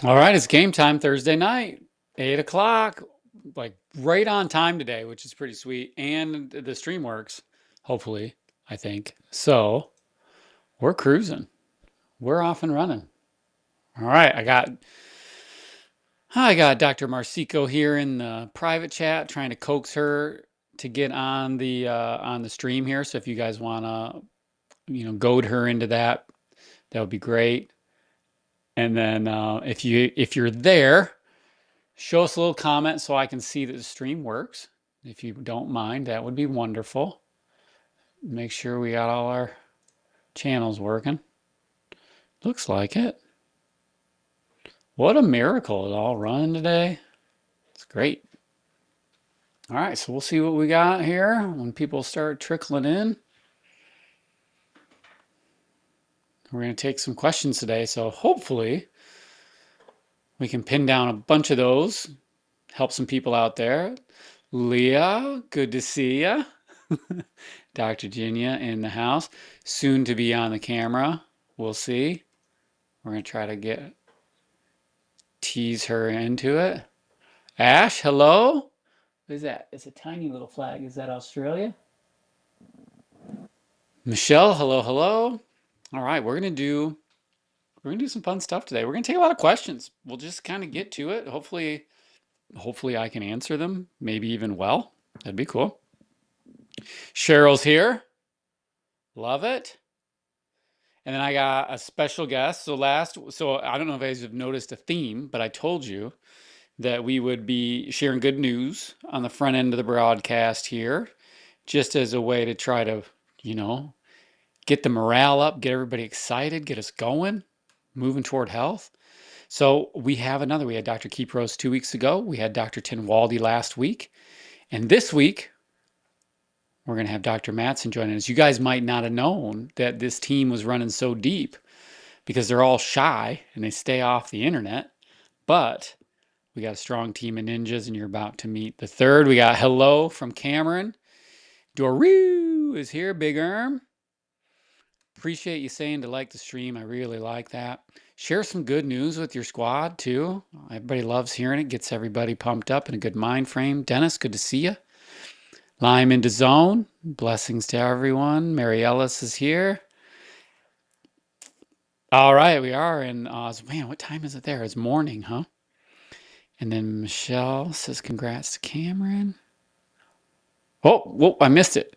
All right, it's game time Thursday night, 8 o'clock, like right on time today, which is pretty sweet. And the stream works, hopefully, I think. So we're cruising. We're off and running. All right, I got Dr. Marcico here in the private chat trying to coax her to get on the stream here. So if you guys wanna, goad her into that, that would be great. And then if you're there, show us a little comment so I can see that the stream works. If you don't mind, that would be wonderful. Make sure we got all our channels working. Looks like it. What a miracle it all running today. It's great. All right, so we'll see what we got here when people start trickling in. We're going to take some questions today, so hopefully we can pin down a bunch of those, help some people out there. Leah, good to see you. Dr. Ginia in the house, soon to be on the camera. We'll see. We're going to try to tease her into it. Ash, hello. What is that? It's a tiny little flag. Is that Australia? Michelle, hello, hello. All right, we're gonna do some fun stuff today. We're gonna take a lot of questions. We'll just kind of get to it. Hopefully I can answer them, maybe even well. That'd be cool. Cheryl's here. Love it. And then I got a special guest. So I don't know if you guys have noticed a theme, but I told you that we would be sharing good news on the front end of the broadcast here, just as a way to try to, you know, get the morale up, get everybody excited, get us going, moving toward health. So we had Dr. Kipros 2 weeks ago. We had Dr. Tinwaldi last week. And this week, we're going to have Dr. Matson joining us. You guys might not have known that this team was running so deep because they're all shy and they stay off the internet. But we got a strong team of ninjas, and you're about to meet the third. We got hello from Cameron. Doru is here, Big Erm. Appreciate you saying to like the stream. I really like that. Share some good news with your squad too. Everybody loves hearing it. Gets everybody pumped up in a good mind frame. Dennis, good to see you. Lime into zone. Blessings to everyone. Mary Ellis is here. All right, we are in Oz. Man, what time is it there? It's morning, huh? And then Michelle says congrats to Cameron. Oh, whoa, I missed it.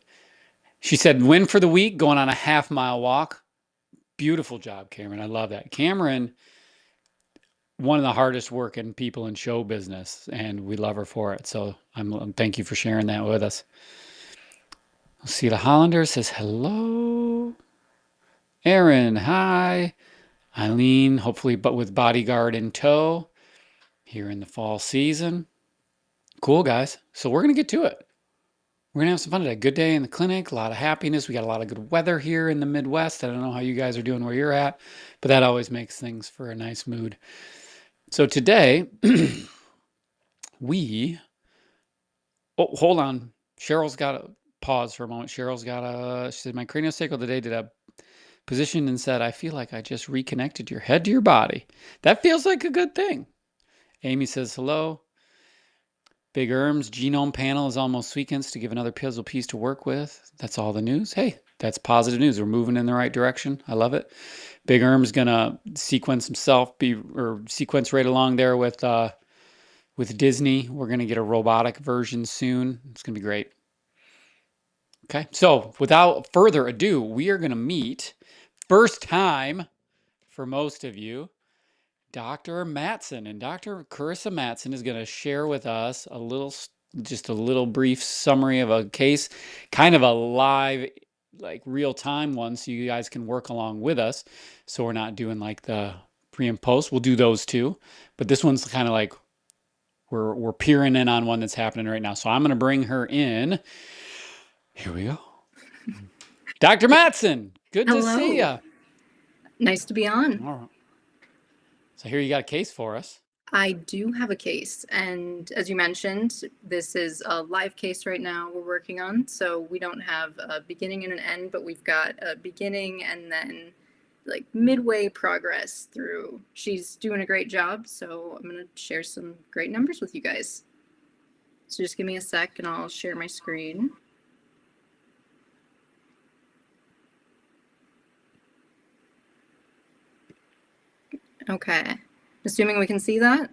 She said win for the week, going on a half-mile walk. Beautiful job, Cameron. I love that. Cameron, one of the hardest working people in show business, and we love her for it. So thank you for sharing that with us. Sheila Hollander says hello. Aaron, hi. Eileen, hopefully, but with bodyguard in tow here in the fall season. Cool, guys. So we're going to get to it. We're going to have some fun today. Good day in the clinic, a lot of happiness. We got a lot of good weather here in the Midwest. I don't know how you guys are doing where you're at, but that always makes things for a nice mood. So today, hold on. Cheryl's got to pause for a moment. She said, my craniosacral today did a position and said, I feel like I just reconnected your head to your body. That feels like a good thing. Amy says, hello. Big Erm's genome panel is almost sequenced to give another puzzle piece to work with. That's all the news. Hey, that's positive news. We're moving in the right direction. I love it. Big Erm's gonna sequence himself, sequence right along there with Disney. We're gonna get a robotic version soon. It's gonna be great. Okay, so without further ado, we are gonna meet first time for most of you. Dr. Matson, and Dr. Carissa Matson is going to share with us just a little brief summary of a case, kind of a live, like real time one, so you guys can work along with us. So we're not doing like the pre and post. We'll do those too, but this one's kind of like we're peering in on one that's happening right now. So I'm going to bring her in. Here we go. Dr. Matson, good to see you. Nice to be on. All right. So here you got a case for us. I do have a case, and as you mentioned, this is a live case right now we're working on, so we don't have a beginning and an end, but we've got a beginning and then like midway progress through. She's doing a great job, so I'm gonna share some great numbers with you guys. So just give me a sec and I'll share my screen. Okay, assuming we can see that.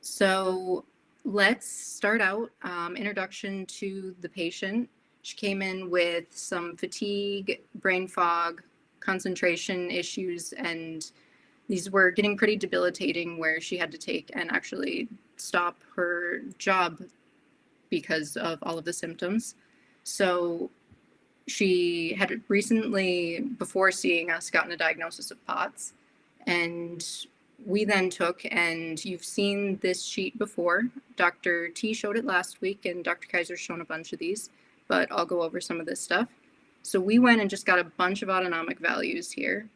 So let's start out, introduction to the patient. She came in with some fatigue, brain fog, concentration issues, and these were getting pretty debilitating where she had to take and actually stop her job because of all of the symptoms. So she had recently, before seeing us, gotten a diagnosis of POTS. And we then took, and you've seen this sheet before. Dr. T showed it last week, and Dr. Keiser's shown a bunch of these, but I'll go over some of this stuff. So we went and just got a bunch of autonomic values here.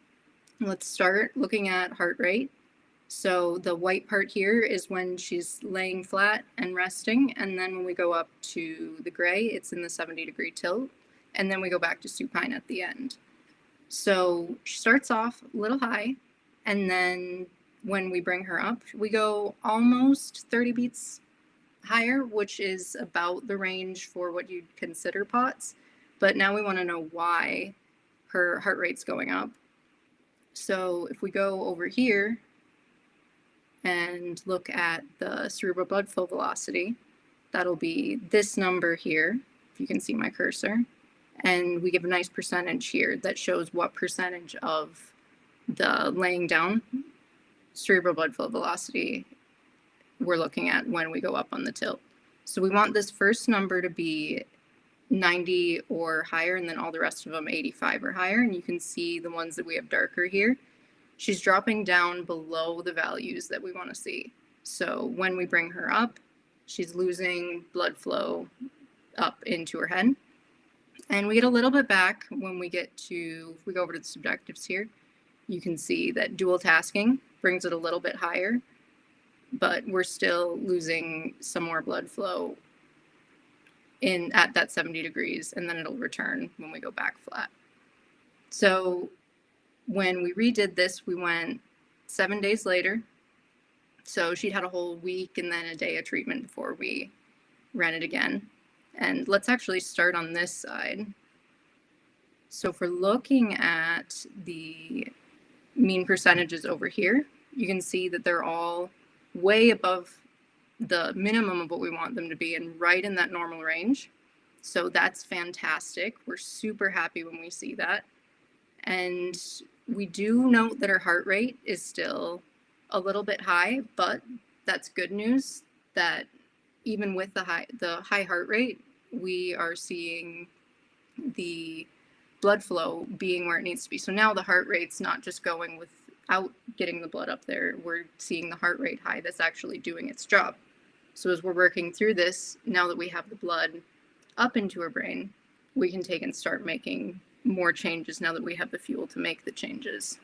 Let's start looking at heart rate. So the white part here is when she's laying flat and resting. And then when we go up to the gray, it's in the 70-degree tilt. And then we go back to supine at the end. So she starts off a little high. And then when we bring her up, we go almost 30 beats higher, which is about the range for what you'd consider POTS. But now we want to know why her heart rate's going up. So if we go over here and look at the cerebral blood flow velocity, that'll be this number here, if you can see my cursor. And we give a nice percentage here that shows what percentage of the laying down cerebral blood flow velocity we're looking at when we go up on the tilt. So we want this first number to be 90 or higher, and then all the rest of them 85 or higher. And you can see the ones that we have darker here. She's dropping down below the values that we want to see. So when we bring her up, she's losing blood flow up into her head. And we get a little bit back when we get to, if we go over to the subjectives here, you can see that dual tasking brings it a little bit higher, but we're still losing some more blood flow in at that 70 degrees, and then it'll return when we go back flat. So when we redid this, we went 7 days later. So she'd had a whole week and then a day of treatment before we ran it again. And let's actually start on this side. So if we're looking at the mean percentages over here, you can see that they're all way above the minimum of what we want them to be and right in that normal range. So that's fantastic. We're super happy when we see that. And we do note that her heart rate is still a little bit high, but that's good news that even with the high heart rate, we are seeing the blood flow being where it needs to be. So now the heart rate's not just going without getting the blood up there. We're seeing the heart rate high that's actually doing its job. So as we're working through this, now that we have the blood up into her brain, we can take and start making more changes now that we have the fuel to make the changes.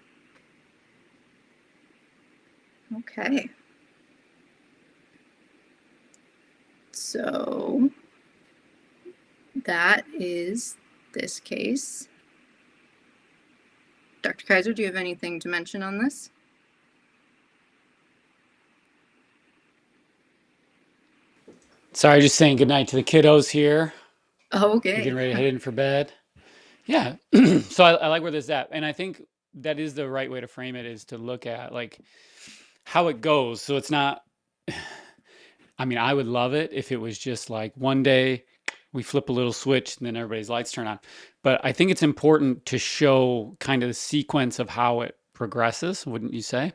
Okay. So that is this case. Dr. Keiser, do you have anything to mention on this? Sorry, just saying goodnight to the kiddos here. Okay. They're getting ready to head in for bed. Yeah. So I like where this is at. And I think that is the right way to frame it, is to look at like how it goes. So it's not, I mean, I would love it if it was just like one day we flip a little switch and then everybody's lights turn on. But I think it's important to show kind of the sequence of how it progresses, wouldn't you say?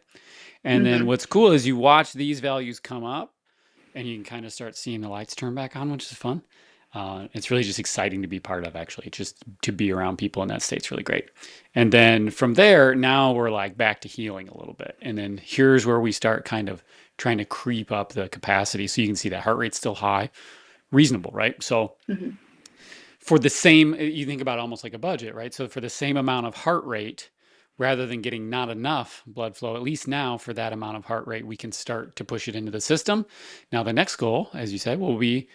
And then what's cool is you watch these values come up and you can kind of start seeing the lights turn back on, which is fun. It's really just exciting to be part of, actually. Just to be around people in that state's really great. And then from there, now we're like back to healing a little bit. And then here's where we start kind of trying to creep up the capacity. So you can see that heart rate's still high, reasonable, right? So for the same, you think about it almost like a budget, right? So for the same amount of heart rate, rather than getting not enough blood flow, at least now for that amount of heart rate, we can start to push it into the system. Now, the next goal, as you said, will be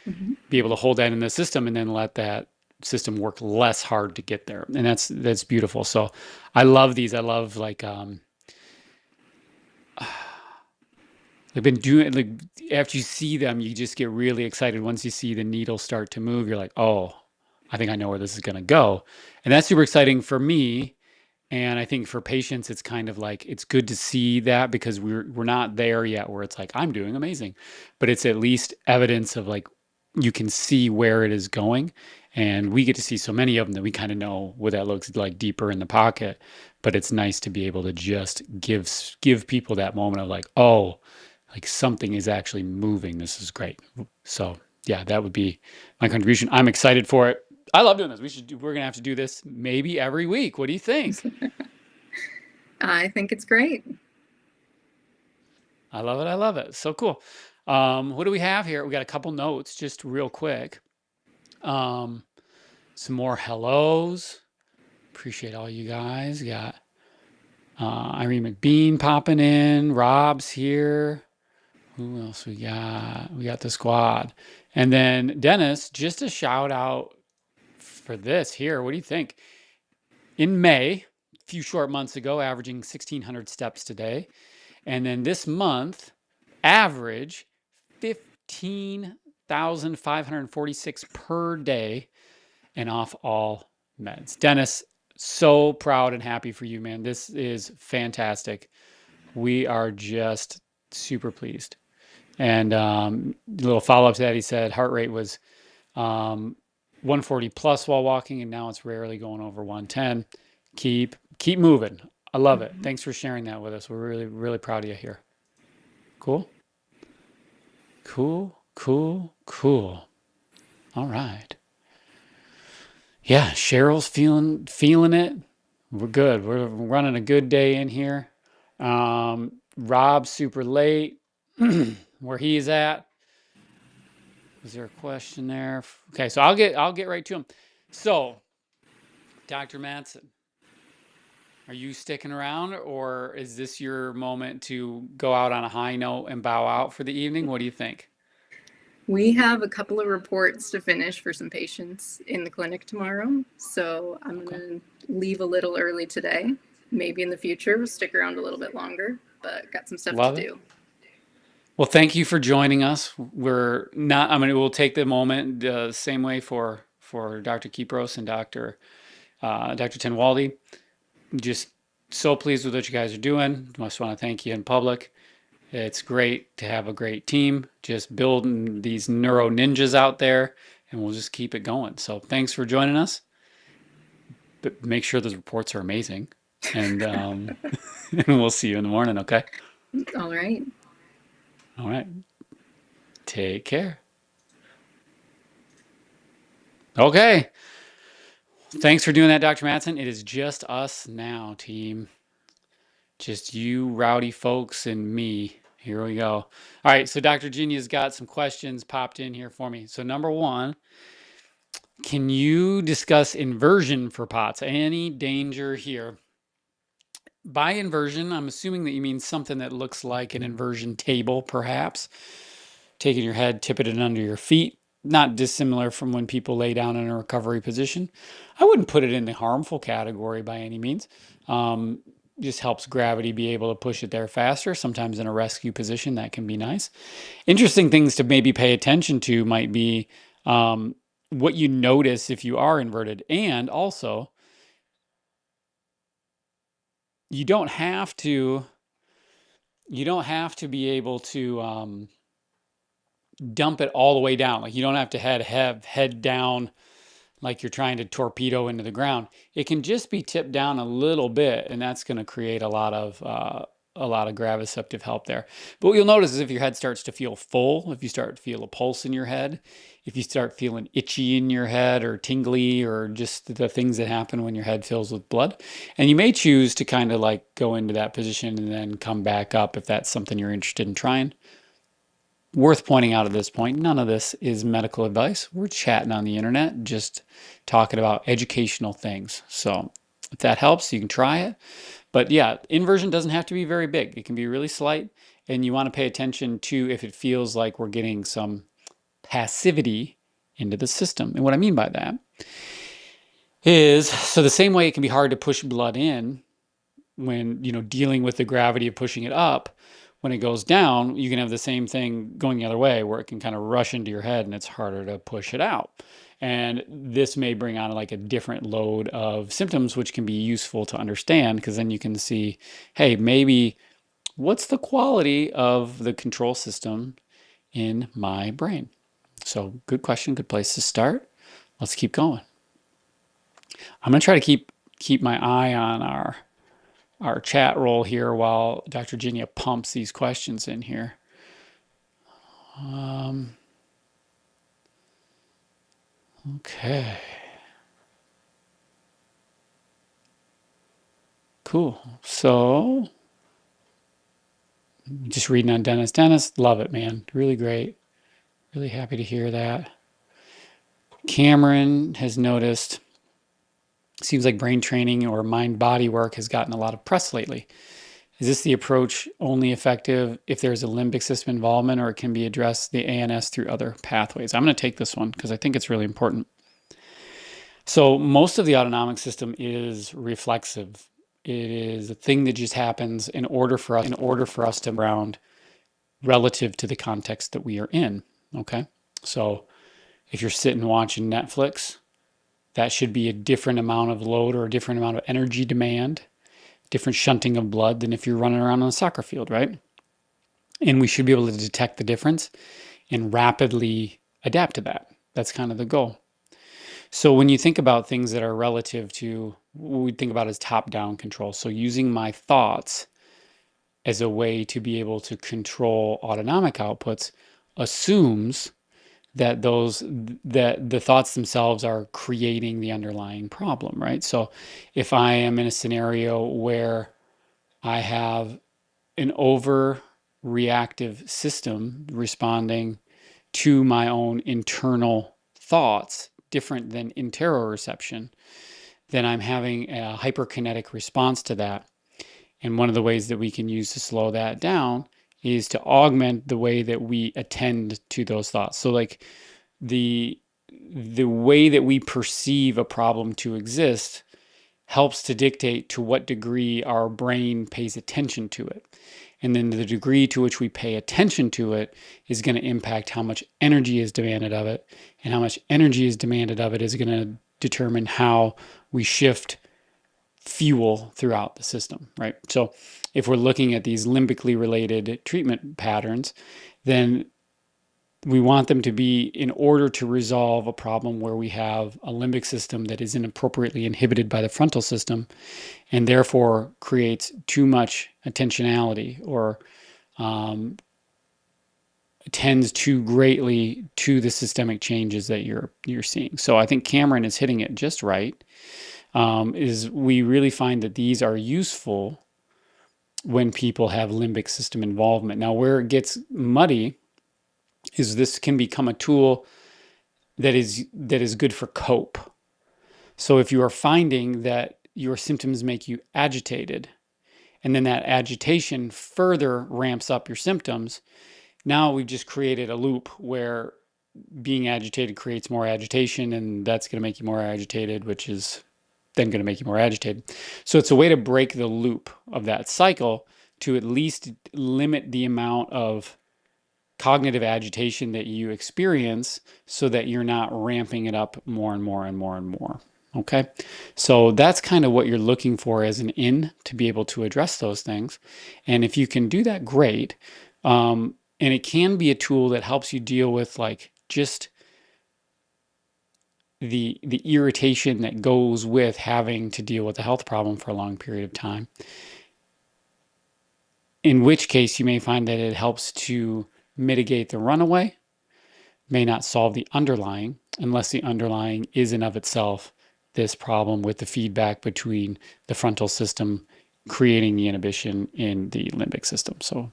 able to hold that in the system and then let that system work less hard to get there. And that's beautiful. So I love these. I love like I've been doing like after you see them, you just get really excited. Once you see the needle start to move, you're like, oh, I think I know where this is going to go. And that's super exciting for me. And I think for patients, it's kind of like it's good to see that because we're not there yet where it's like I'm doing amazing, but it's at least evidence of like you can see where it is going. And we get to see so many of them that we kind of know what that looks like deeper in the pocket. But it's nice to be able to just give people that moment of like, oh, like something is actually moving. This is great. So yeah, that would be my contribution. I'm excited for it. I love doing this. We're gonna have to do this maybe every week. What do you think? I think it's great. I love it. I love it. So cool. What do we have here? We got a couple notes, just real quick. Um, some more hellos. Appreciate all you guys. Got Irene McBean popping in. Rob's here. Who else we got? We got the squad. And then Dennis, just a shout out for this here. What do you think? In May, a few short months ago, averaging 1,600 steps today. And then this month, average 15,546 per day and off all meds. Dennis, so proud and happy for you, man. This is fantastic. We are just super pleased. And a little follow up to that, he said heart rate was 140 plus while walking, and now it's rarely going over 110. Keep moving. I love it. Mhm. Thanks for sharing that with us. We're really proud of you here. Cool. Cool. All right. Yeah, Cheryl's feeling it. We're good. We're running a good day in here. Rob's super late. Where he's at. Was there a question there? Okay, so I'll get right to him. So, Dr. Matson, are you sticking around or is this your moment to go out on a high note and bow out for the evening? What do you think? We have a couple of reports to finish for some patients in the clinic tomorrow. So I'm Okay. going to leave a little early today. Maybe in the future, we'll stick around a little bit longer, but got some stuff to Love it. do. Well, thank you for joining us. We're not, I mean, we'll take the moment same way for Dr. Kipros and Dr. Tenwaldi. Just so pleased with what you guys are doing. Just want to thank you in public. It's great to have a great team, just building these neuro ninjas out there, and we'll just keep it going. So thanks for joining us. But make sure those reports are amazing, and and we'll see you in the morning. Okay. All right. All right. Take care. Okay. Thanks for doing that, Dr. Matson. It is just us now, team. Just you rowdy folks and me. Here we go. All right, so Dr. Genia's got some questions popped in here for me. So number one, can you discuss inversion for POTS? Any danger here? By inversion, I'm assuming that you mean something that looks like an inversion table, perhaps. Taking your head, tipping it under your feet. Not dissimilar from when people lay down in a recovery position. I wouldn't put it in the harmful category by any means. Um, just helps gravity be able to push it there faster. Sometimes in a rescue position, that can be nice. Interesting things to maybe pay attention to might be what you notice if you are inverted. And also, you don't have to be able to dump it all the way down. Like you don't have to have head down like you're trying to torpedo into the ground. It can just be tipped down a little bit, and that's going to create a lot of graviceptive help there. But what you'll notice is if your head starts to feel full, if you start to feel a pulse in your head, if you start feeling itchy in your head or tingly or just the things that happen when your head fills with blood. And you may choose to kind of like go into that position and then come back up if that's something you're interested in trying. Worth pointing out at this point, none of this is medical advice. We're chatting on the internet, just talking about educational things. So if that helps, you can try it. But yeah, inversion doesn't have to be very big. It can be really slight. And you want to pay attention to if it feels like we're getting some passivity into the system. And what I mean by that is so the same way it can be hard to push blood in when, dealing with the gravity of pushing it up, when it goes down, you can have the same thing going the other way where it can kind of rush into your head and it's harder to push it out. And this may bring on like a different load of symptoms, which can be useful to understand because then you can see, hey, maybe what's the quality of the control system in my brain? So, good question, good place to start. Let's keep going. I'm going to try to keep my eye on our chat roll here while Dr. Ginia pumps these questions in here. Okay. Cool. So, just reading on Dennis. Dennis, love it, man. Really great. Really happy to hear that. Cameron has noticed, seems like brain training or mind body work has gotten a lot of press lately. Is this the approach only effective if there's a limbic system involvement, or it can be addressed the ANS through other pathways? I'm going to take this one because I think it's really important. So most of the autonomic system is reflexive. It is a thing that just happens in order for us to ground relative to the context that we are in. Okay. So if you're sitting watching Netflix, that should be a different amount of load or a different amount of energy demand, different shunting of blood than if you're running around on a soccer field, right? And we should be able to detect the difference and rapidly adapt to that. That's kind of the goal. So when you think about things that are relative to what we think about as top-down control, so using my thoughts as a way to be able to control autonomic outputs assumes that the thoughts themselves are creating the underlying problem, right? So if I am in a scenario where I have an overreactive system responding to my own internal thoughts, different than interoception, then I'm having a hyperkinetic response to that. And one of the ways that we can use to slow that down is to augment the way that we attend to those thoughts. So like the way that we perceive a problem to exist helps to dictate to what degree our brain pays attention to it. And then the degree to which we pay attention to it is going to impact how much energy is demanded of it. And how much energy is demanded of it is going to determine how we shift fuel throughout the system, right? So if we're looking at these limbically related treatment patterns, then we want them to be in order to resolve a problem where we have a limbic system that is inappropriately inhibited by the frontal system and therefore creates too much attentionality or tends too greatly to the systemic changes that you're seeing. So I think Cameron is hitting it just right. Is we really find that these are useful when people have limbic system involvement. Now, where it gets muddy is this can become a tool that is good for cope. So if you are finding that your symptoms make you agitated, and then that agitation further ramps up your symptoms, now we've just created a loop where being agitated creates more agitation, and that's going to make you more agitated, which is then going to make you more agitated. So it's a way to break the loop of that cycle to at least limit the amount of cognitive agitation that you experience so that you're not ramping it up more and more and more and more. Okay, so that's kind of what you're looking for as an in to be able to address those things. And if you can do that, great. And it can be a tool that helps you deal with like just the irritation that goes with having to deal with a health problem for a long period of time. In which case, you may find that it helps to mitigate the runaway, may not solve the underlying, unless the underlying is in of itself this problem with the feedback between the frontal system creating the inhibition in the limbic system. So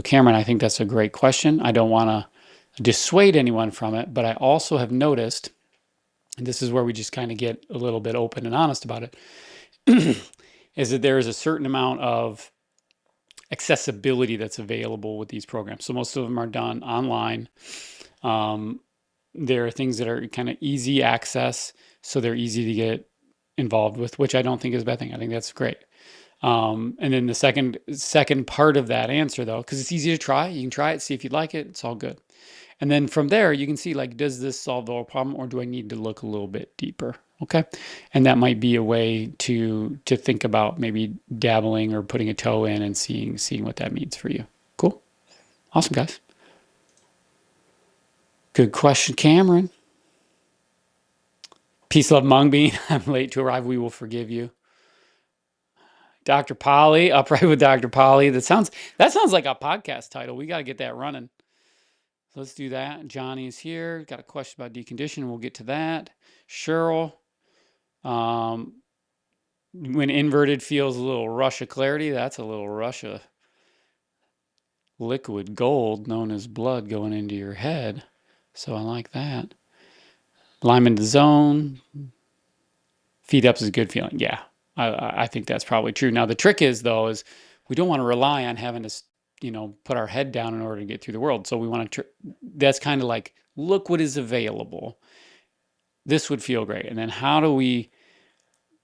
Cameron, I think that's a great question. I don't want to dissuade anyone from it, but I also have noticed, and this is where we just kind of get a little bit open and honest about it, is that there is a certain amount of accessibility that's available with these programs. So most of them are done online. There are things that are kind of easy access So they're easy to get involved with, which I don't think is a bad thing. I think that's great. And then the second part of that answer though, because it's easy to try, you can try it, see if you like it, it's all good. And then from there, you can see like, does this solve the whole problem or do I need to look a little bit deeper? Okay. And that might be a way to think about maybe dabbling or putting a toe in and seeing what that means for you. Cool. Awesome, guys. Good question, Cameron. Peace, love, Mung Bean. I'm late to arrive. We will forgive you. Dr. Polly, upright with Dr. Polly. That sounds like a podcast title. We got to get that running. So let's do that. Johnny's here. Got a question about decondition. We'll get to that. Cheryl, when inverted feels a little rush of clarity, that's a little rush of liquid gold known as blood going into your head. So I like that. Lyman to zone. Feet up is a good feeling. Yeah, I think that's probably true. Now the trick is though is we don't want to rely on having to put our head down in order to get through the world. So we want to. That's kind of like look what is available. This would feel great. And then how do we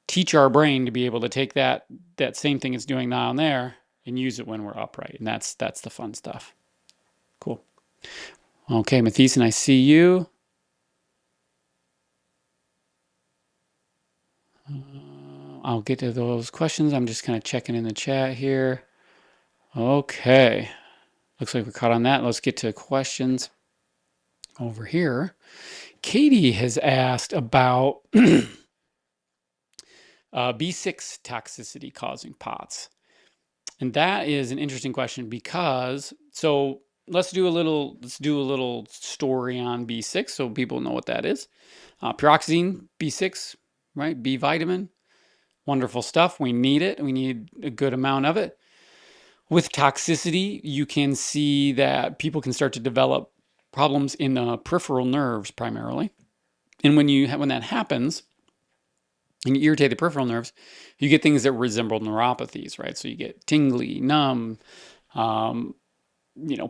teach our brain to be able to take that same thing it's doing now and there and use it when we're upright? And that's the fun stuff. Cool. Okay, Mathieson, I see you. I'll get to those questions. I'm just kind of checking in the chat here. Okay. Looks like we're caught on that. Let's get to questions over here. Katie has asked about B6 toxicity causing POTS. And that is an interesting question because, so let's do a little story on B6 so people know what that is. Pyroxene, B6, right? B vitamin, wonderful stuff. We need it. We need a good amount of it. With toxicity, you can see that people can start to develop problems in the peripheral nerves primarily. And when that happens, and you irritate the peripheral nerves, you get things that resemble neuropathies, right? So you get tingly, numb,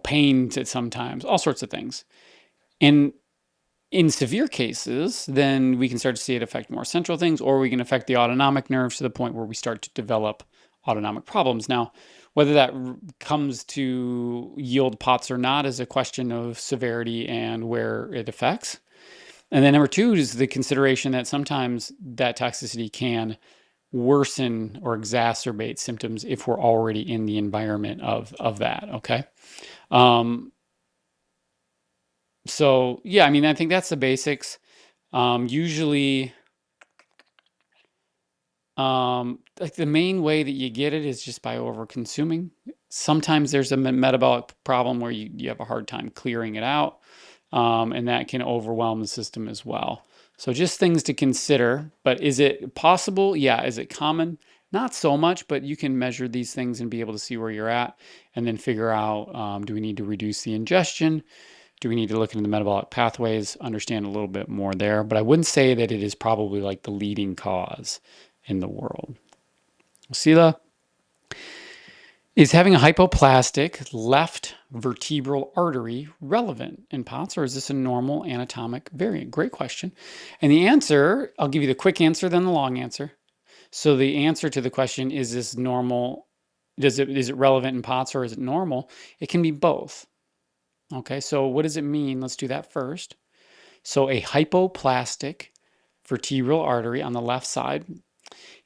pain sometimes, all sorts of things. And in severe cases, then we can start to see it affect more central things, or we can affect the autonomic nerves to the point where we start to develop autonomic problems. Now, whether that comes to yield POTS or not is a question of severity and where it affects. And then number two is the consideration that sometimes that toxicity can worsen or exacerbate symptoms if we're already in the environment of that. Okay. So yeah, I mean, I think that's the basics. Usually, like the main way that you get it is just by over consuming. Sometimes there's a metabolic problem where you have a hard time clearing it out, and that can overwhelm the system as well. So just things to consider. But is it possible? Yeah. Is it common? Not so much, but you can measure these things and be able to see where you're at and then figure out, do we need to reduce the ingestion? Do we need to look into the metabolic pathways, understand a little bit more there? But I wouldn't say that it is probably like the leading cause in the world. Sila, is having a hypoplastic left vertebral artery relevant in POTS, or is this a normal anatomic variant? Great question. And the answer, I'll give you the quick answer, then the long answer. So the answer to the question, is this normal? Is it relevant in POTS or is it normal? It can be both. Okay, so what does it mean? Let's do that first. So a hypoplastic vertebral artery on the left side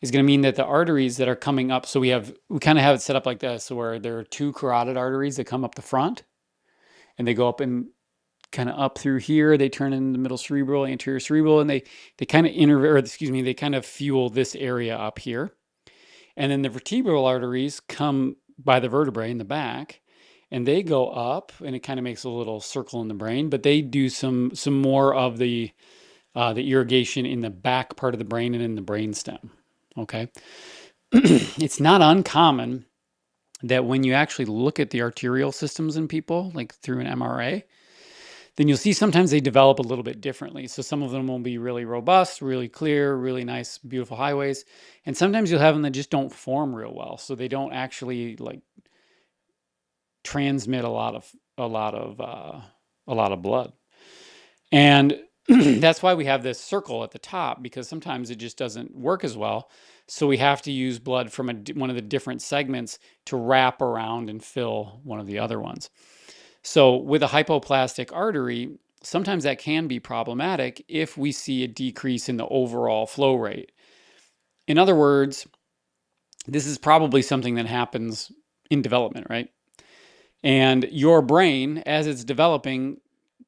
is going to mean that the arteries that are coming up, so we kind of have it set up like this, where there are two carotid arteries that come up the front, and they go up and kind of up through here. They turn in the middle cerebral, anterior cerebral, and they kind of they kind of fuel this area up here. And then the vertebral arteries come by the vertebrae in the back, and they go up, and it kind of makes a little circle in the brain. But they do some more of the irrigation in the back part of the brain and in the brainstem. Okay, it's not uncommon that when you actually look at the arterial systems in people, like through an MRA, then you'll see sometimes they develop a little bit differently. So some of them will be really robust, really clear, really nice, beautiful highways. And sometimes you'll have them that just don't form real well. So they don't actually like transmit a lot of blood. And That's why we have this circle at the top, because sometimes it just doesn't work as well. So we have to use blood from one of the different segments to wrap around and fill one of the other ones. So with a hypoplastic artery, sometimes that can be problematic if we see a decrease in the overall flow rate. In other words, this is probably something that happens in development, right? And your brain, as it's developing,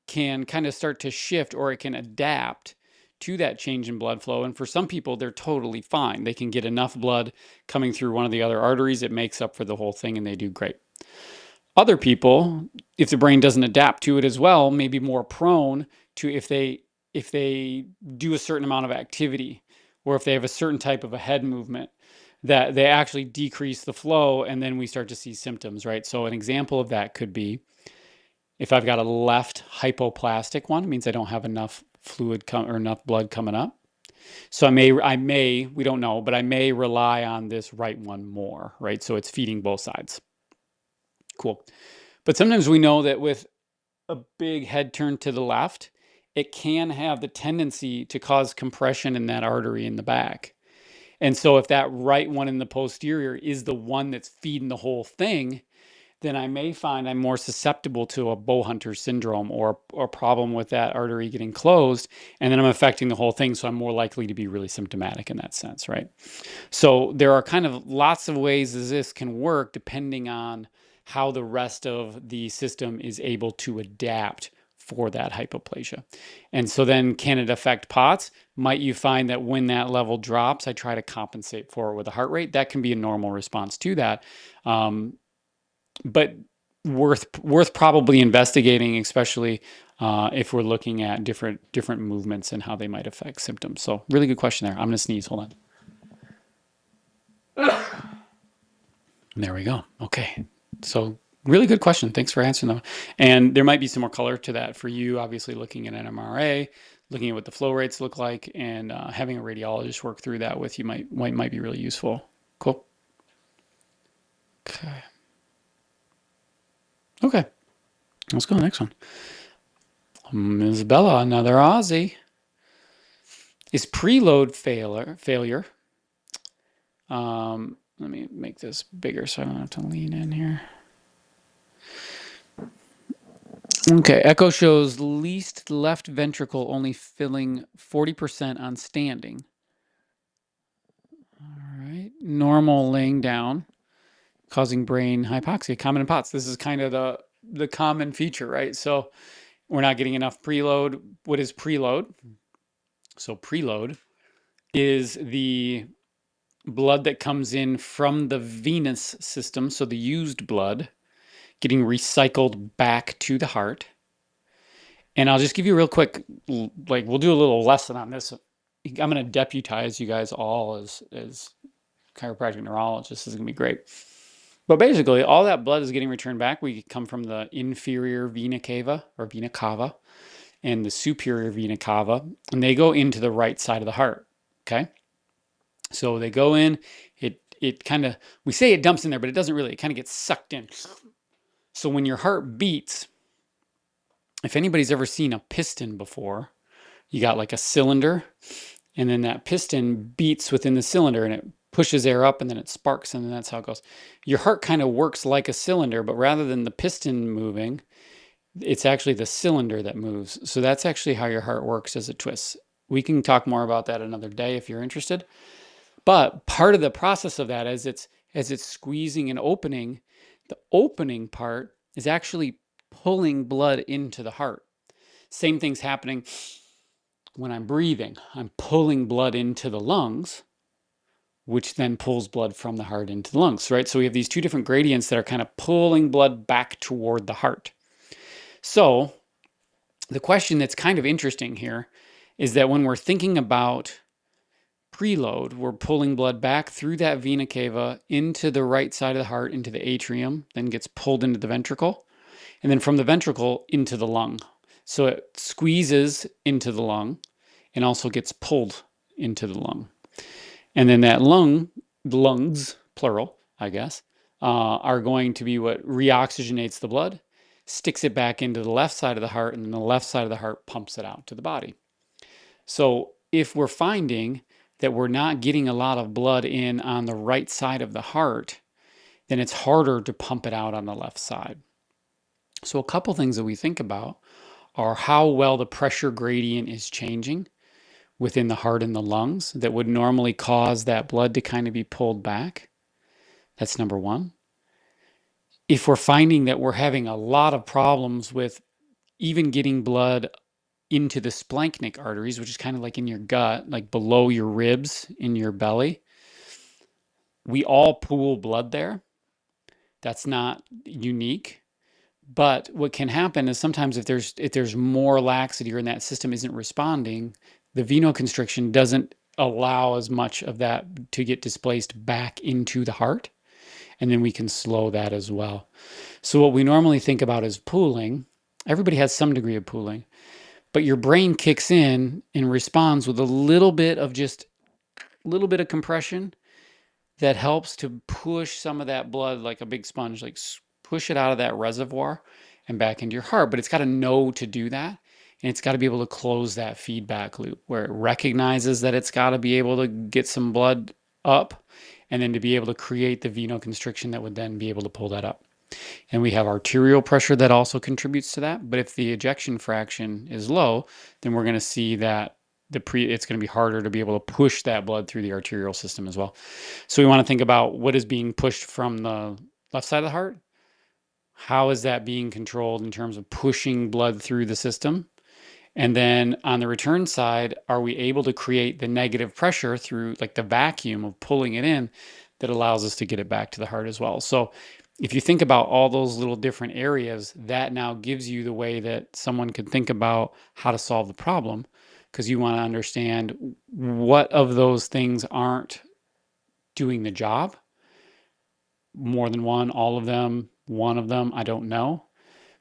can kind of start to shift, or it can adapt to that change in blood flow. And for some people, they're totally fine. They can get enough blood coming through one of the other arteries, it makes up for the whole thing, and they do great. Other people, if the brain doesn't adapt to it as well, may be more prone to, if they do a certain amount of activity, or if they have a certain type of a head movement, that they actually decrease the flow, and then we start to see symptoms, right? So an example of that could be if I've got a left hypoplastic one, it means I don't have enough fluid or enough blood coming up. So we don't know, but I may rely on this right one more, right? So it's feeding both sides. Cool. But sometimes we know that with a big head turn to the left, it can have the tendency to cause compression in that artery in the back. And so if that right one in the posterior is the one that's feeding the whole thing, then I may find I'm more susceptible to a Bowhunter syndrome, or a problem with that artery getting closed, and then I'm affecting the whole thing, so I'm more likely to be really symptomatic in that sense, right? So there are kind of lots of ways that this can work depending on how the rest of the system is able to adapt for that hypoplasia. And so then, can it affect POTS? Might you find that when that level drops, I try to compensate for it with a heart rate? That can be a normal response to that. But worth probably investigating, especially if we're looking at different movements and how they might affect symptoms. So really good question there. I'm gonna sneeze. Hold on. There we go. Okay. So really good question. Thanks for answering them. And there might be some more color to that for you. Obviously, looking at an MRA, looking at what the flow rates look like, and having a radiologist work through that with you might be really useful. Cool. Okay. Okay. Let's go to the next one. Ms. Bella, another Aussie. Is preload failure? Let me make this bigger so I don't have to lean in here. Okay, echo shows least left ventricle only filling 40% on standing. All right, normal laying down, causing brain hypoxia, common in POTS. This is kind of the common feature, right? So we're not getting enough preload. What is preload? So preload is the blood that comes in from the venous system, so the used blood, getting recycled back to the heart. And I'll just give you a real quick, like we'll do a little lesson on this. I'm going to deputize you guys all as chiropractic neurologists. This is going to be great. But basically, all that blood is getting returned back. We come from the inferior vena cava or vena cava and the superior vena cava, and they go into the right side of the heart. Okay. So they go in, it kind of, we say it dumps in there, but it doesn't really. It kind of gets sucked in. So when your heart beats, if anybody's ever seen a piston before, you got like a cylinder, and then that piston beats within the cylinder and it pushes air up and then it sparks, and then that's how it goes. Your heart kind of works like a cylinder, but rather than the piston moving, it's actually the cylinder that moves. So that's actually how your heart works as it twists. We can talk more about that another day if you're interested. But part of the process of that, as it's squeezing and opening, the opening part is actually pulling blood into the heart. Same thing's happening when I'm breathing. I'm pulling blood into the lungs, which then pulls blood from the heart into the lungs, right? So we have these two different gradients that are kind of pulling blood back toward the heart. So the question that's kind of interesting here is that when we're thinking about preload, we're pulling blood back through that vena cava into the right side of the heart, into the atrium, then gets pulled into the ventricle, and then from the ventricle into the lung. So it squeezes into the lung and also gets pulled into the lung. And then that the lungs, plural, I guess, are going to be what reoxygenates the blood, sticks it back into the left side of the heart, and then the left side of the heart pumps it out to the body. So if we're finding that we're not getting a lot of blood in on the right side of the heart, then it's harder to pump it out on the left side. So a couple things that we think about are how well the pressure gradient is changing within the heart and the lungs that would normally cause that blood to kind of be pulled back. That's number one. If we're finding that we're having a lot of problems with even getting blood into the splanchnic arteries, which is kind of like in your gut, like below your ribs in your belly, we all pool blood there. That's not unique. But what can happen is sometimes if there's more laxity or in that system isn't responding, the venoconstriction doesn't allow as much of that to get displaced back into the heart, and then we can slow that as well. So what we normally think about is pooling. Everybody has some degree of pooling, but your brain kicks in and responds with a little bit of just a little bit of compression that helps to push some of that blood like a big sponge, like push it out of that reservoir and back into your heart. But it's got to know to do that. And it's got to be able to close that feedback loop where it recognizes that it's got to be able to get some blood up and then to be able to create the venoconstriction that would then be able to pull that up. And we have arterial pressure that also contributes to that. But if the ejection fraction is low, then we're going to see that it's going to be harder to be able to push that blood through the arterial system as well. So we want to think about what is being pushed from the left side of the heart. How is that being controlled in terms of pushing blood through the system? And then on the return side, are we able to create the negative pressure through like the vacuum of pulling it in that allows us to get it back to the heart as well? So if you think about all those little different areas, that now gives you the way that someone could think about how to solve the problem, because you want to understand what of those things aren't doing the job. More than one, all of them, one of them, I don't know.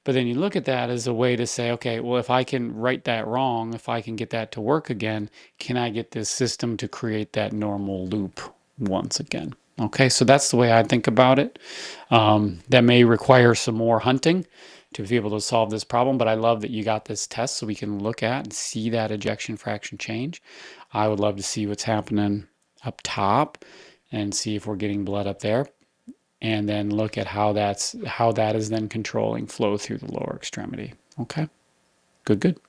But then you look at that as a way to say, okay, well, if I can right that wrong, if I can get that to work again, can I get this system to create that normal loop once again? Okay, so that's the way I think about it. That may require some more hunting to be able to solve this problem, but I love that you got this test so we can look at and see that ejection fraction change. I would love to see what's happening up top and see if we're getting blood up there, and then look at how that is then controlling flow through the lower extremity. Okay, good, good.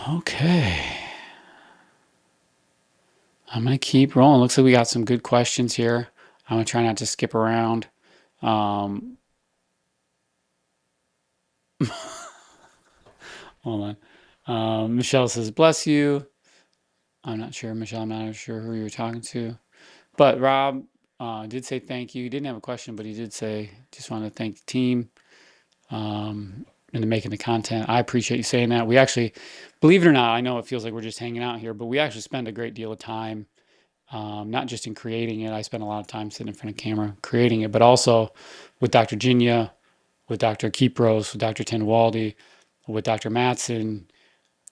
Okay, I'm gonna keep rolling. Looks like we got some good questions here. I'm gonna try not to skip around. Um, hold on. Michelle says, "Bless you." I'm not sure, Michelle. I'm not sure who you're talking to, but Rob did say thank you. He didn't have a question, but he did say just want to thank the team. Into making the content. I appreciate you saying that. We actually, believe it or not, I know it feels like we're just hanging out here, but we actually spend a great deal of time, not just in creating it. I spend a lot of time sitting in front of camera creating it, but also with Dr. Jinya, with Dr. Kipros, with Dr. Tenwaldi, with Dr. Matson,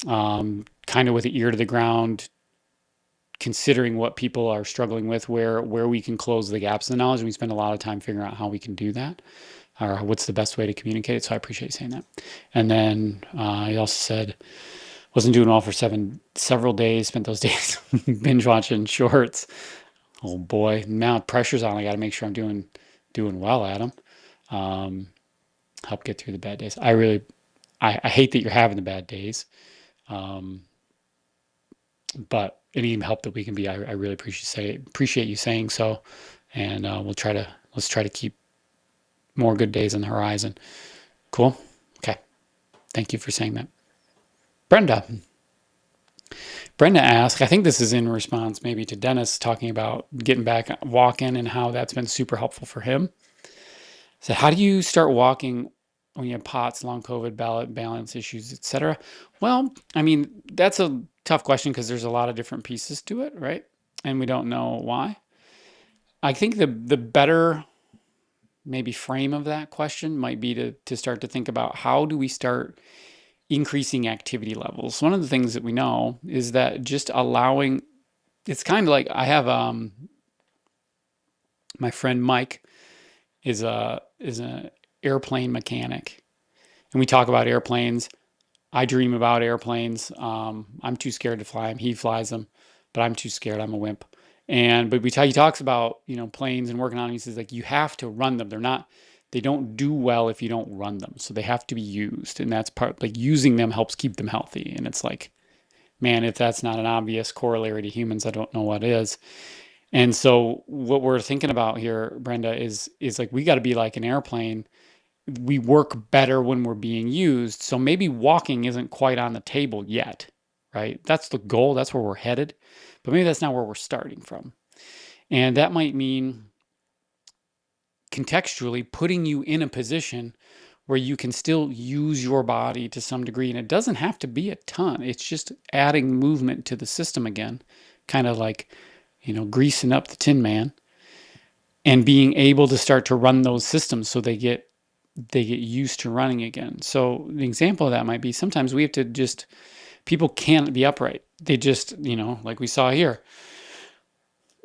kind of with the ear to the ground, considering what people are struggling with, where we can close the gaps in the knowledge. And we spend a lot of time figuring out how we can do that, or what's the best way to communicate it. So I appreciate you saying that. And then he also said, wasn't doing well for several days, spent those days binge watching shorts. Oh boy, now pressure's on. I got to make sure I'm doing well at them. Help get through the bad days. I hate that you're having the bad days. Um, but any help that we can be, I really appreciate you saying so. And let's try to keep more good days on the horizon. Cool. Okay. Thank you for saying that. Brenda. Brenda asked, I think this is in response maybe to Dennis talking about getting back walking and how that's been super helpful for him. So how do you start walking when you have POTS, long COVID, balance issues, etc.? Well, I mean, that's a tough question because there's a lot of different pieces to it, right? And we don't know why. I think the better maybe frame of that question might be to start to think about how do we start increasing activity levels. One of the things that we know is that just allowing, it's kind of like I have my friend Mike is an airplane mechanic, and we talk about airplanes I dream about airplanes. I'm too scared to fly them. He flies them, but I'm too scared. I'm a wimp. He talks about, planes and working on them. He says like you have to run them. They don't do well if you don't run them. So they have to be used. And that's part, like using them helps keep them healthy. And it's like, man, if that's not an obvious corollary to humans, I don't know what is. And so what we're thinking about here, Brenda, is like we got to be like an airplane. We work better when we're being used. So maybe walking isn't quite on the table yet, right? That's the goal. That's where we're headed. But maybe that's not where we're starting from. And that might mean contextually putting you in a position where you can still use your body to some degree. And it doesn't have to be a ton, it's just adding movement to the system again, kind of like, greasing up the Tin Man and being able to start to run those systems so they get used to running again. So the example of that might be sometimes we have to just people can't be upright. They just, like we saw here,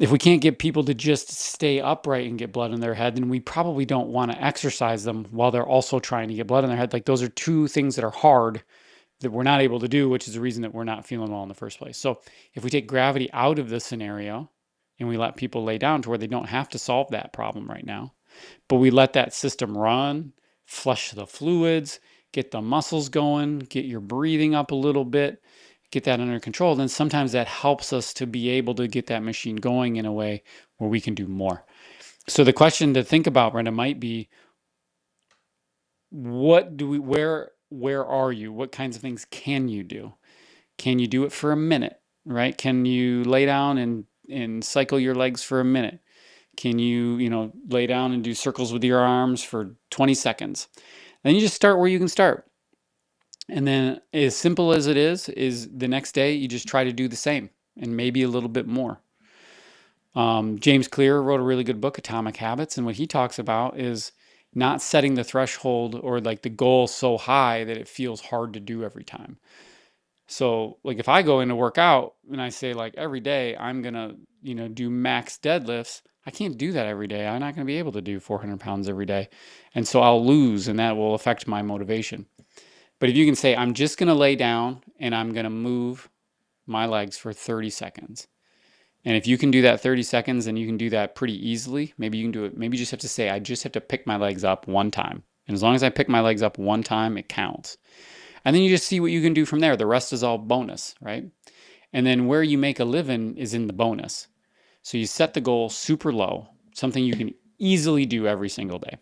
if we can't get people to just stay upright and get blood in their head, then we probably don't want to exercise them while they're also trying to get blood in their head. Like those are two things that are hard that we're not able to do, which is the reason that we're not feeling well in the first place. So if we take gravity out of the scenario and we let people lay down to where they don't have to solve that problem right now, but we let that system run, flush the fluids, get the muscles going, get your breathing up a little bit, get that under control, then sometimes that helps us to be able to get that machine going in a way where we can do more. So the question to think about, Brenda, might be where are you? What kinds of things can you do? Can you do it for a minute, right? Can you lay down and cycle your legs for a minute? Can you, lay down and do circles with your arms for 20 seconds? Then you just start where you can start. And then as simple as it is the next day you just try to do the same and maybe a little bit more. James Clear wrote a really good book, Atomic Habits, and what he talks about is not setting the threshold or like the goal so high that it feels hard to do every time. So like if I go in to work out and I say like every day I'm gonna, do max deadlifts, I can't do that every day. I'm not gonna be able to do 400 pounds every day. And so I'll lose and that will affect my motivation. But if you can say, I'm just gonna lay down and I'm gonna move my legs for 30 seconds. And if you can do that 30 seconds and you can do that pretty easily, maybe you can do it. Maybe you just have to say, I just have to pick my legs up one time. And as long as I pick my legs up one time, it counts. And then you just see what you can do from there. The rest is all bonus, right? And then where you make a living is in the bonus. So you set the goal super low, something you can easily do every single day.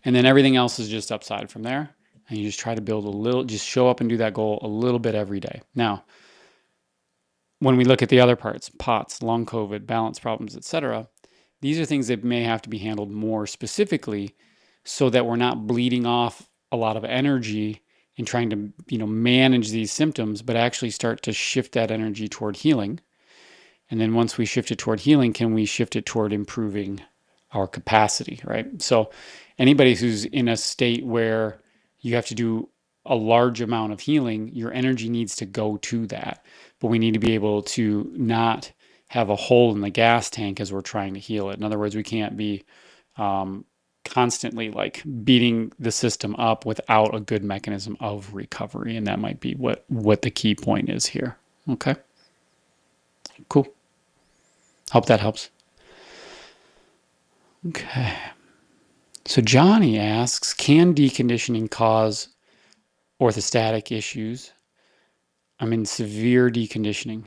And then everything else is just upside from there. And you just try to build a little, just show up and do that goal a little bit every day. Now, when we look at the other parts, POTS, long COVID, balance problems, etc., these are things that may have to be handled more specifically so that we're not bleeding off a lot of energy in trying to, manage these symptoms, but actually start to shift that energy toward healing. And then once we shift it toward healing, can we shift it toward improving our capacity, right? So anybody who's in a state where you have to do a large amount of healing, your energy needs to go to that. But we need to be able to not have a hole in the gas tank as we're trying to heal it. In other words, we can't be constantly like beating the system up without a good mechanism of recovery. And that might be what the key point is here. Okay, cool. Hope that helps. Okay. So Johnny asks, can deconditioning cause orthostatic issues? I'm in severe deconditioning.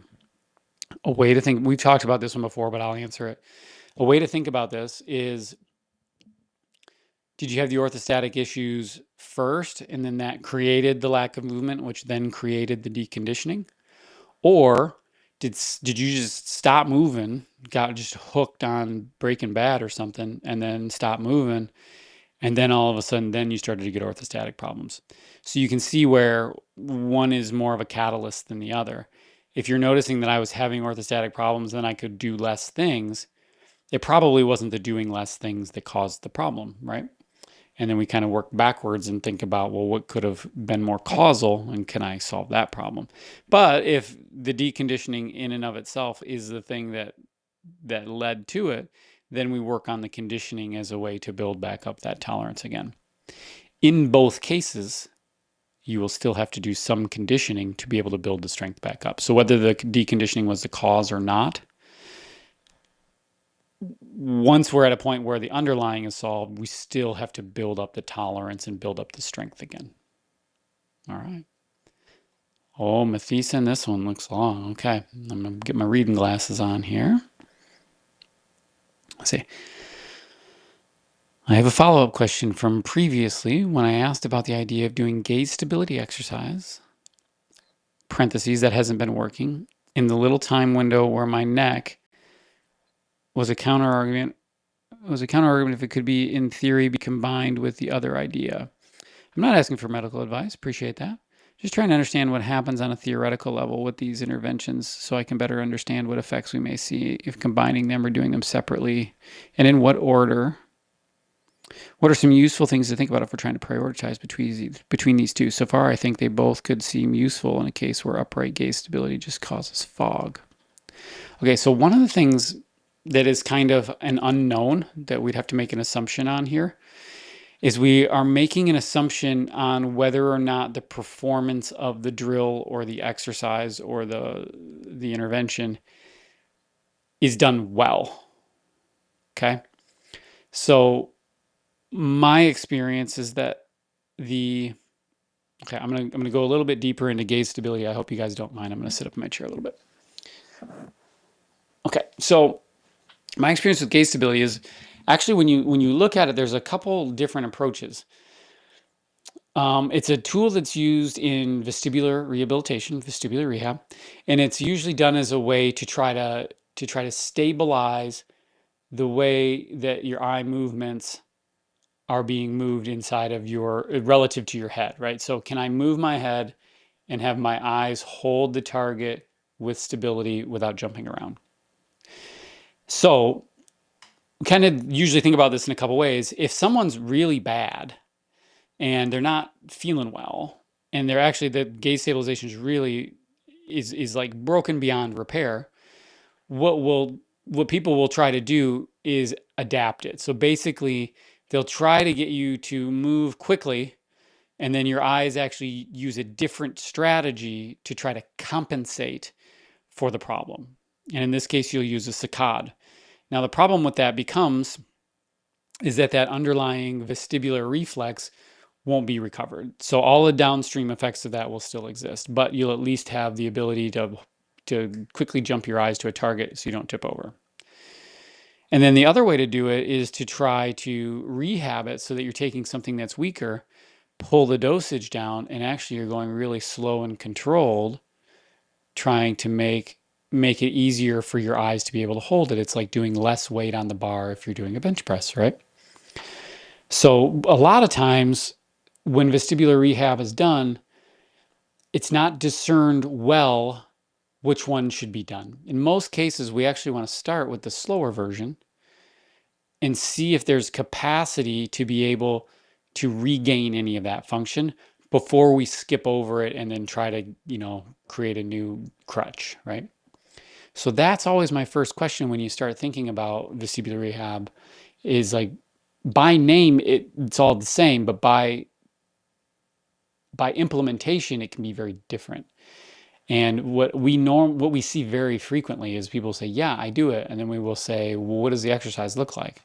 A way to think, we've talked about this one before, but I'll answer it. A way to think about this is, did you have the orthostatic issues first and then that created the lack of movement, which then created the deconditioning? Or did you just stop moving, got just hooked on Breaking Bad or something, and then stop moving, and then all of a sudden, then you started to get orthostatic problems. So you can see where one is more of a catalyst than the other. If you're noticing that I was having orthostatic problems, then I could do less things. It probably wasn't the doing less things that caused the problem, right? And then we kind of work backwards and think about, well, what could have been more causal and can I solve that problem? But if the deconditioning in and of itself is the thing that led to it, then we work on the conditioning as a way to build back up that tolerance again. In both cases, you will still have to do some conditioning to be able to build the strength back up. So whether the deconditioning was the cause or not, once we're at a point where the underlying is solved, we still have to build up the tolerance and build up the strength again. All right. Oh, Matheson, this one looks long. Okay, I'm going to get my reading glasses on here. Let's see. I have a follow-up question from previously when I asked about the idea of doing gaze stability exercise, parentheses, that hasn't been working, in the little time window where my neck was a counter argument if it could be in theory be combined with the other idea. I'm not asking for medical advice, appreciate that. Just trying to understand what happens on a theoretical level with these interventions so I can better understand what effects we may see if combining them or doing them separately, and in what order. What are some useful things to think about if we're trying to prioritize between these two? So far, I think they both could seem useful in a case where upright gaze stability just causes fog. Okay, so one of the things that is kind of an unknown that we'd have to make an assumption on here is we are making an assumption on whether or not the performance of the drill or the exercise or the intervention is done well. Okay? So my experience is that okay, I'm gonna go a little bit deeper into gaze stability. I hope you guys don't mind. I'm gonna sit up in my chair a little bit. Okay, so my experience with gaze stability is actually when you look at it, there's a couple different approaches. It's a tool that's used in vestibular rehabilitation, vestibular rehab, and it's usually done as a way to try to stabilize the way that your eye movements are being moved inside of your relative to your head, right? So can I move my head and have my eyes hold the target with stability without jumping around? So kind of usually think about this in a couple ways. If someone's really bad and they're not feeling well, and they're actually the gaze stabilization is really is like broken beyond repair, what people will try to do is adapt it. So basically, they'll try to get you to move quickly, and then your eyes actually use a different strategy to try to compensate for the problem. And in this case, you'll use a saccade. Now, the problem with that becomes is that that underlying vestibular reflex won't be recovered. So all the downstream effects of that will still exist, but you'll at least have the ability to quickly jump your eyes to a target so you don't tip over. And then the other way to do it is to try to rehab it so that you're taking something that's weaker, pull the dosage down, and actually you're going really slow and controlled, trying to make it easier for your eyes to be able to hold it. It's like doing less weight on the bar if you're doing a bench press, right? So a lot of times when vestibular rehab is done, it's not discerned well which one should be done. In most cases, we actually want to start with the slower version and see if there's capacity to be able to regain any of that function before we skip over it and then try to, create a new crutch, right? So that's always my first question when you start thinking about vestibular rehab is like by name it's all the same, but by implementation it can be very different. And what we see very frequently is people say, "Yeah, I do it," and then we will say, "Well, what does the exercise look like?"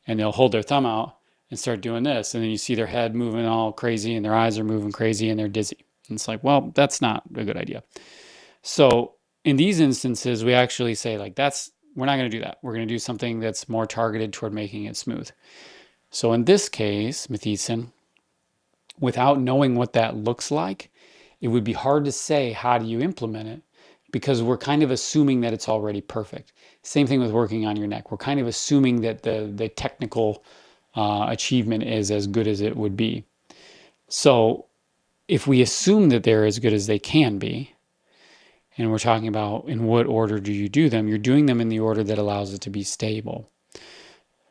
And they'll hold their thumb out and start doing this, and then you see their head moving all crazy, and their eyes are moving crazy, and they're dizzy. And it's like, well, that's not a good idea. So in these instances, we actually say like, we're not going to do that. We're going to do something that's more targeted toward making it smooth. So in this case, Matheson, without knowing what that looks like, it would be hard to say how do you implement it because we're kind of assuming that it's already perfect. Same thing with working on your neck. We're kind of assuming that the technical achievement is as good as it would be. So if we assume that they're as good as they can be, and we're talking about in what order do you do them, you're doing them in the order that allows it to be stable.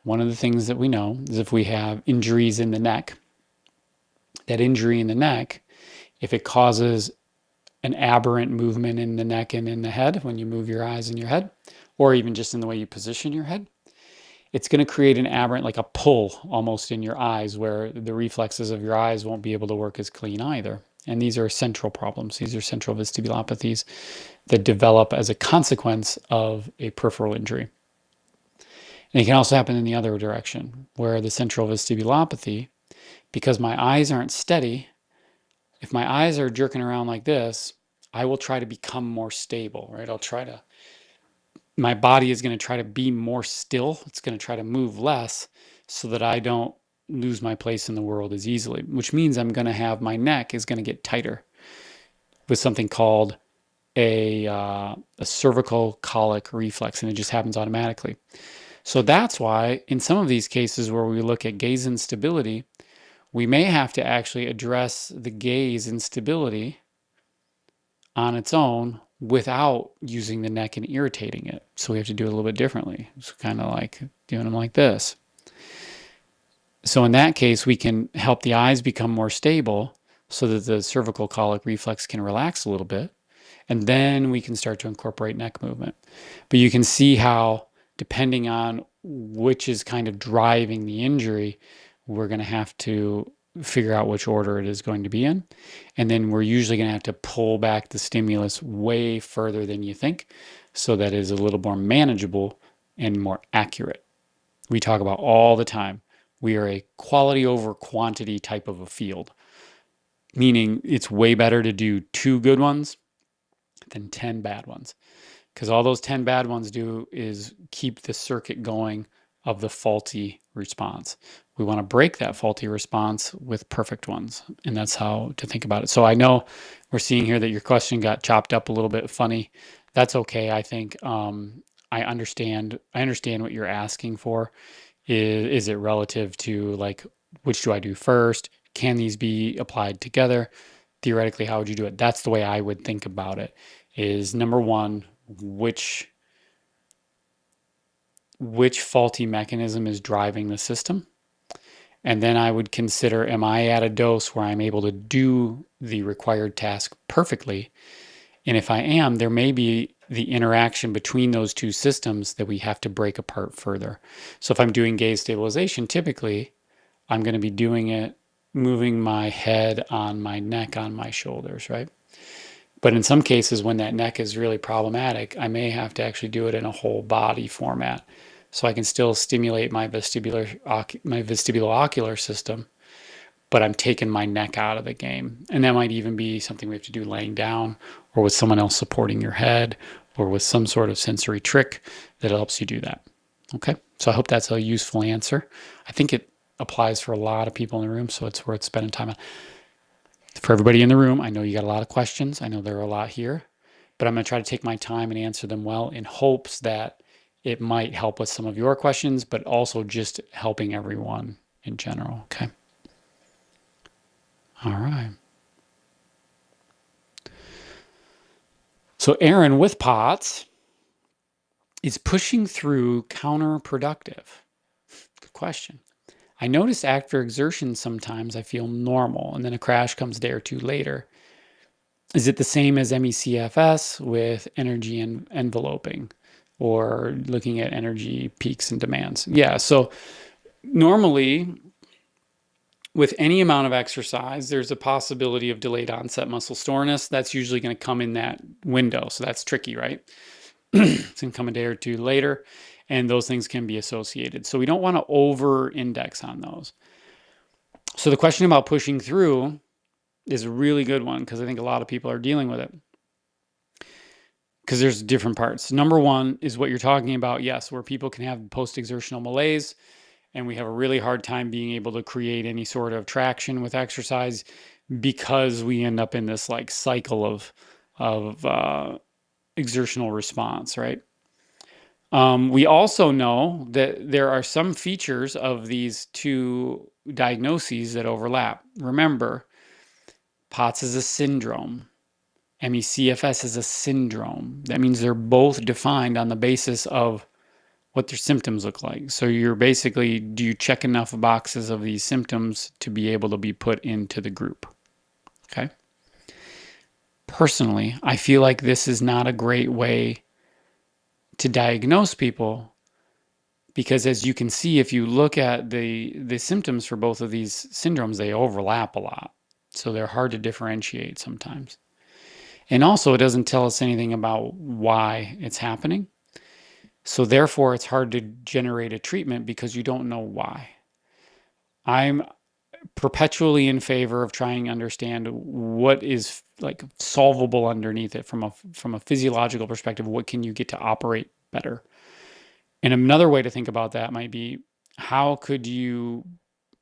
One of the things that we know is if we have injuries in the neck, that injury in the neck, if it causes an aberrant movement in the neck and in the head when you move your eyes and your head, or even just in the way you position your head, it's going to create an aberrant, like a pull almost in your eyes where the reflexes of your eyes won't be able to work as clean either. And these are central problems. These are central vestibulopathies that develop as a consequence of a peripheral injury. And it can also happen in the other direction, where the central vestibulopathy, because my eyes aren't steady, if my eyes are jerking around like this, I will try to become more stable, right? My body is going to try to be more still. It's going to try to move less so that I don't lose my place in the world as easily, which means I'm going to have my neck is going to get tighter with something called a cervical colic reflex, and it just happens automatically. So that's why in some of these cases where we look at gaze instability, we may have to actually address the gaze instability on its own without using the neck and irritating it. So we have to do it a little bit differently. It's kind of like doing them like this. So in that case, we can help the eyes become more stable so that the cervical colic reflex can relax a little bit. And then we can start to incorporate neck movement. But you can see how, depending on which is kind of driving the injury, we're going to have to figure out which order it is going to be in. And then we're usually going to have to pull back the stimulus way further than you think so that it is a little more manageable and more accurate. We talk about all the time. We are a quality over quantity type of a field, meaning it's way better to do 2 good ones than 10 bad ones. Because all those 10 bad ones do is keep the circuit going of the faulty response. We want to break that faulty response with perfect ones. And that's how to think about it. So I know we're seeing here that your question got chopped up a little bit funny. That's okay. I think I understand. I understand what you're asking for. Is it relative to like which do I do first? Can these be applied together? Theoretically, how would you do it? That's the way I would think about it. Is number one, which faulty mechanism is driving the system? And then I would consider, am I at a dose where I'm able to do the required task perfectly? And if I am, there may be the interaction between those two systems that we have to break apart further. So if I'm doing gaze stabilization, typically I'm going to be doing it moving my head on my neck on my shoulders, right? But in some cases, when that neck is really problematic, I may have to actually do it in a whole body format. So I can still stimulate my vestibulo-ocular system, but I'm taking my neck out of the game. And that might even be something we have to do laying down or with someone else supporting your head or with some sort of sensory trick that helps you do that. Okay, so I hope that's a useful answer. I think it applies for a lot of people in the room, so it's worth spending time on. For everybody in the room, I know you got a lot of questions. I know there are a lot here, but I'm going to try to take my time and answer them well in hopes that it might help with some of your questions, but also just helping everyone in general. Okay. All right. So Aaron with POTS is pushing through counterproductive. Good question. I notice after exertion sometimes I feel normal and then a crash comes a day or two later. Is it the same as MECFS with energy and enveloping or looking at energy peaks and demands? Yeah, so normally with any amount of exercise, there's a possibility of delayed onset muscle soreness. That's usually going to come in that window. So that's tricky, right? It's going to come a day or two later, and those things can be associated. So we don't want to over index on those. So the question about pushing through is a really good one because I think a lot of people are dealing with it. Because there's different parts. Number one is what you're talking about, yes, where people can have post-exertional malaise, and we have a really hard time being able to create any sort of traction with exercise because we end up in this like cycle of exertional response, right? We also know that there are some features of these two diagnoses that overlap. Remember, POTS is a syndrome. MECFS is a syndrome. That means they're both defined on the basis of what their symptoms look like. So you're basically, do you check enough boxes of these symptoms to be able to be put into the group? Okay. Personally, I feel like this is not a great way to diagnose people because as you can see, if you look at the symptoms for both of these syndromes, they overlap a lot. So they're hard to differentiate sometimes. And also, it doesn't tell us anything about why it's happening. So therefore, it's hard to generate a treatment because you don't know why. I'm perpetually in favor of trying to understand what is like solvable underneath it from a physiological perspective. What can you get to operate better? And another way to think about that might be how could you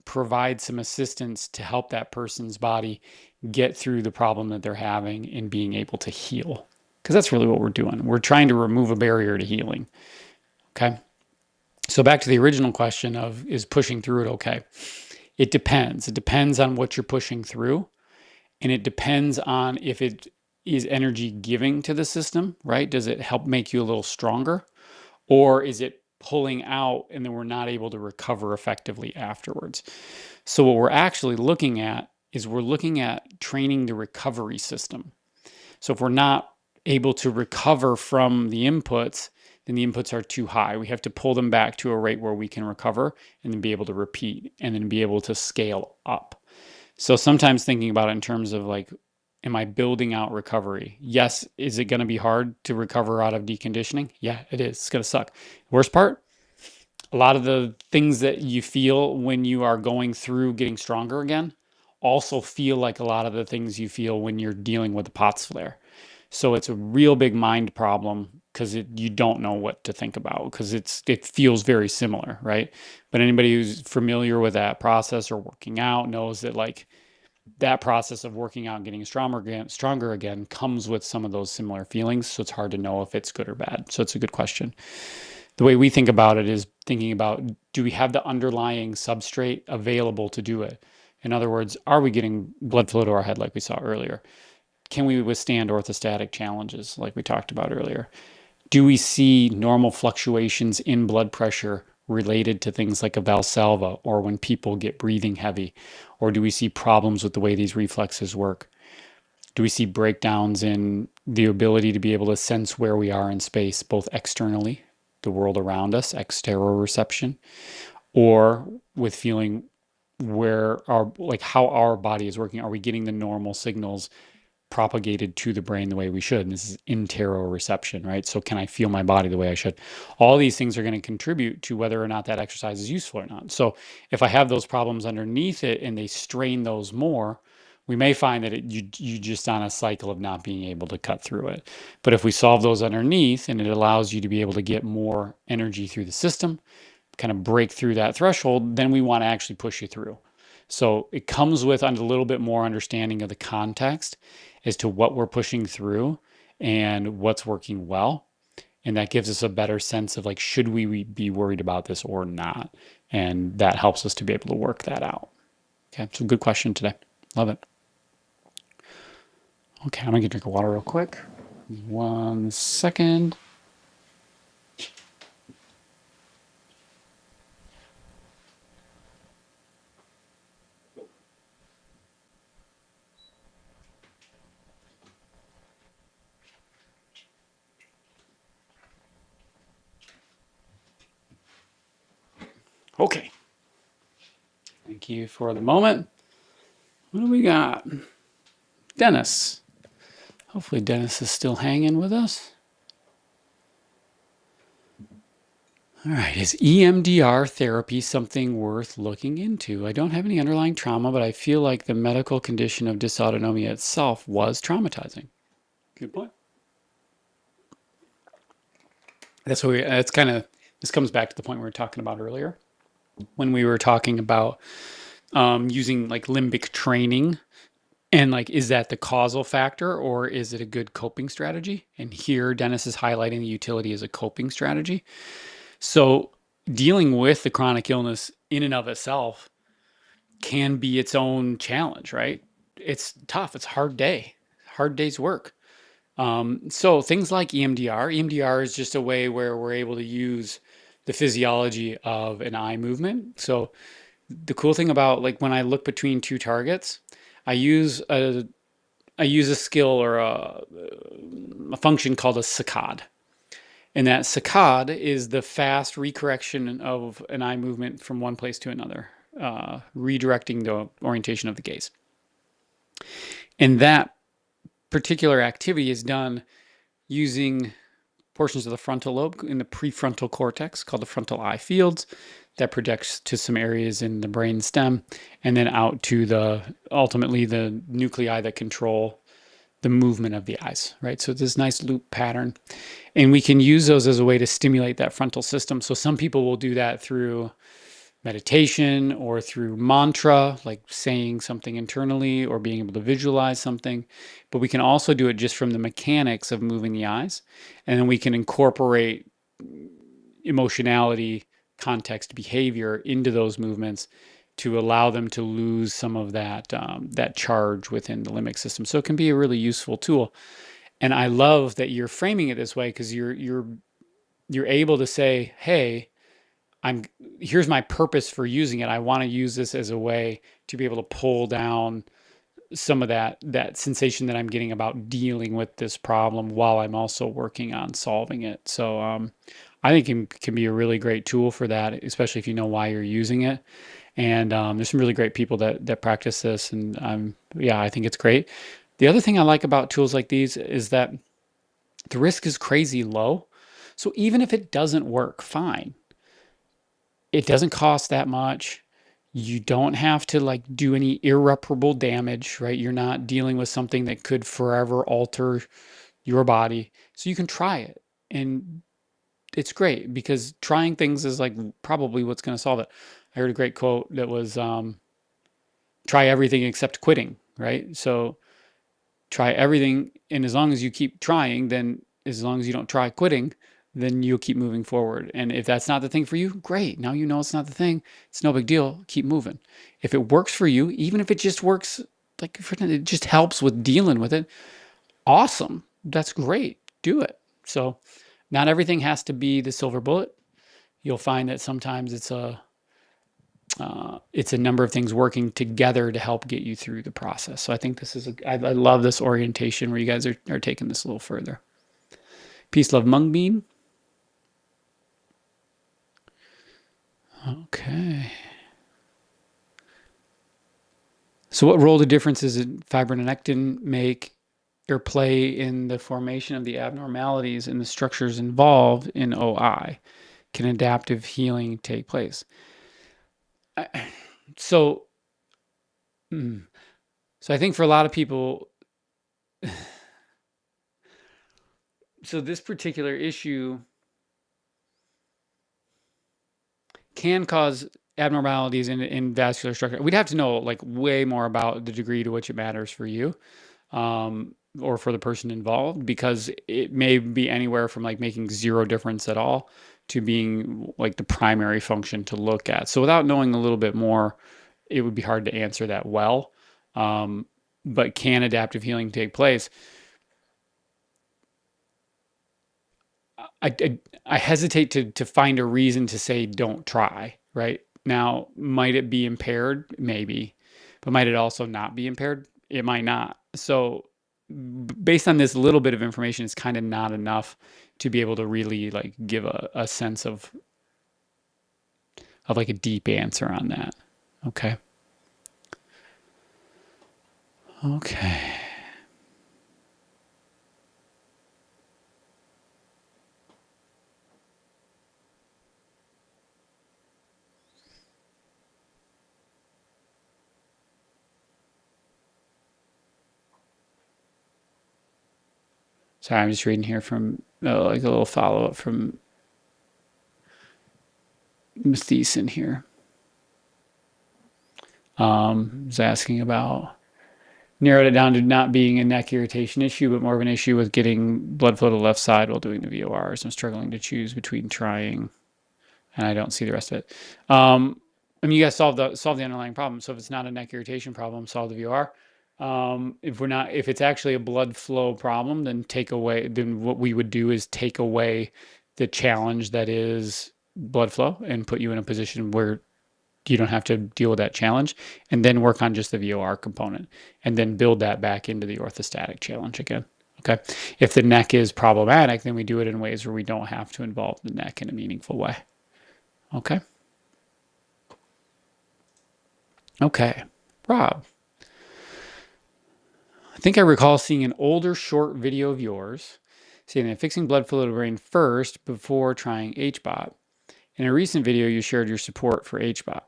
provide some assistance to help that person's body get through the problem that they're having and being able to heal? Because that's really what we're doing. We're trying to remove a barrier to healing. Okay. So back to the original question of is pushing through it okay? It depends. It depends on what you're pushing through. And it depends on if it is energy giving to the system, right? Does it help make you a little stronger? Or is it pulling out and then we're not able to recover effectively afterwards? So, what we're actually looking at is we're looking at training the recovery system. So, if we're not able to recover from the inputs, then the inputs are too high. We have to pull them back to a rate where we can recover and then be able to repeat and then be able to scale up. So sometimes thinking about it in terms of like, am I building out recovery? Yes. Is it going to be hard to recover out of deconditioning? Yeah, it is. It's going to suck. Worst part, a lot of the things that you feel when you are going through getting stronger again also feel like a lot of the things you feel when you're dealing with the POTS flare. So it's a real big mind problem because you don't know what to think about because it feels very similar, right? But anybody who's familiar with that process or working out knows that like that process of working out and getting stronger again comes with some of those similar feelings. So it's hard to know if it's good or bad. So it's a good question. The way we think about it is thinking about, do we have the underlying substrate available to do it? In other words, are we getting blood flow to our head like we saw earlier? Can we withstand orthostatic challenges like we talked about earlier? Do we see normal fluctuations in blood pressure related to things like a Valsalva or when people get breathing heavy? Or do we see problems with the way these reflexes work? Do we see breakdowns in the ability to be able to sense where we are in space, both externally, the world around us, exteroreception, or with feeling where our, like how our body is working? Are we getting the normal signals propagated to the brain the way we should? And this is interoreception, right? So can I feel my body the way I should? All these things are going to contribute to whether or not that exercise is useful or not. So if I have those problems underneath it and they strain those more, we may find that you just on a cycle of not being able to cut through it. But if we solve those underneath and it allows you to be able to get more energy through the system, kind of break through that threshold, then we want to actually push you through. So it comes with a little bit more understanding of the context as to what we're pushing through and what's working well. And that gives us a better sense of like, should we be worried about this or not? And that helps us to be able to work that out. Okay, so good question today. Love it. Okay, I'm gonna get a drink of water real quick. 1 second. Okay, thank you for the moment. What do we got? Dennis. Hopefully Dennis is still hanging with us. All right, is EMDR therapy something worth looking into? I don't have any underlying trauma, but I feel like the medical condition of dysautonomia itself was traumatizing. Good point. That's what that's kind of, this comes back to the point we were talking about earlier when we were talking about using like limbic training and like, is that the causal factor or is it a good coping strategy? And here Dennis is highlighting the utility as a coping strategy. So dealing with the chronic illness in and of itself can be its own challenge, right? It's tough. It's a hard day's work. So things like EMDR is just a way where we're able to use the physiology of an eye movement. So the cool thing about like when I look between two targets, I use a I use a skill or a function called a saccade. And that saccade is the fast recorrection of an eye movement from one place to another, redirecting the orientation of the gaze. And that particular activity is done using portions of the frontal lobe in the prefrontal cortex called the frontal eye fields that projects to some areas in the brain stem and then out to the ultimately the nuclei that control the movement of the eyes, right? So it's this nice loop pattern. And we can use those as a way to stimulate that frontal system. So some people will do that through meditation or through mantra, like saying something internally or being able to visualize something. But we can also do it just from the mechanics of moving the eyes. And then we can incorporate emotionality, context, behavior into those movements to allow them to lose some of that charge within the limbic system. So it can be a really useful tool. And I love that you're framing it this way because you're able to say, "Hey, I'm here's my purpose for using it. I want to use this as a way to be able to pull down some of that sensation that I'm getting about dealing with this problem while I'm also working on solving it." So I think it can be a really great tool for that, especially if you know why you're using it. And there's some really great people that practice this, and yeah, I think it's great. The other thing I like about tools like these is that the risk is crazy low. So even if it doesn't work, fine. It doesn't cost that much. You don't have to like do any irreparable damage, right? You're not dealing with something that could forever alter your body. So you can try it. And it's great because trying things is like probably what's going to solve it. I heard a great quote that was try everything except quitting, right? So try everything. And as long as you keep trying, then as long as you don't try quitting, then you'll keep moving forward. And if that's not the thing for you, great. Now you know it's not the thing. It's no big deal. Keep moving. If it works for you, even if it just works, like it just helps with dealing with it, awesome. That's great. Do it. So not everything has to be the silver bullet. You'll find that sometimes it's a number of things working together to help get you through the process. So I think this is I love this orientation where you guys are taking this a little further. Peace, love, mung bean. Okay. So what role do differences in fibronectin make or play in the formation of the abnormalities in the structures involved in OI? Can adaptive healing take place? So, mm, so I think for a lot of people, so this particular issue can cause abnormalities in vascular structure. We'd have to know like way more about the degree to which it matters for you or for the person involved because it may be anywhere from like making zero difference at all to being like the primary function to look at. So without knowing a little bit more, it would be hard to answer that well. But can adaptive healing take place? I hesitate to find a reason to say don't try, right? Now, might it be impaired? Maybe. But might it also not be impaired? It might not. So based on this little bit of information, it's kind of not enough to be able to really like give a sense of like a deep answer on that. Okay. Okay. Sorry, I'm just reading here from like a little follow up from Miss Thiessen here. Was asking about narrowed it down to not being a neck irritation issue, but more of an issue with getting blood flow to the left side while doing the VORs. I'm struggling to choose between trying, and I don't see the rest of it. I mean, you guys solve the underlying problem. So if it's not a neck irritation problem, solve the VOR. If it's actually a blood flow problem, then then what we would do is take away the challenge that is blood flow and put you in a position where you don't have to deal with that challenge and then work on just the VOR component and then build that back into the orthostatic challenge again. Okay. If the neck is problematic, then we do it in ways where we don't have to involve the neck in a meaningful way. Okay. Okay. Rob. think I recall seeing an older short video of yours saying that fixing blood flow to the brain first before trying HBOT. In a recent video, you shared your support for HBOT.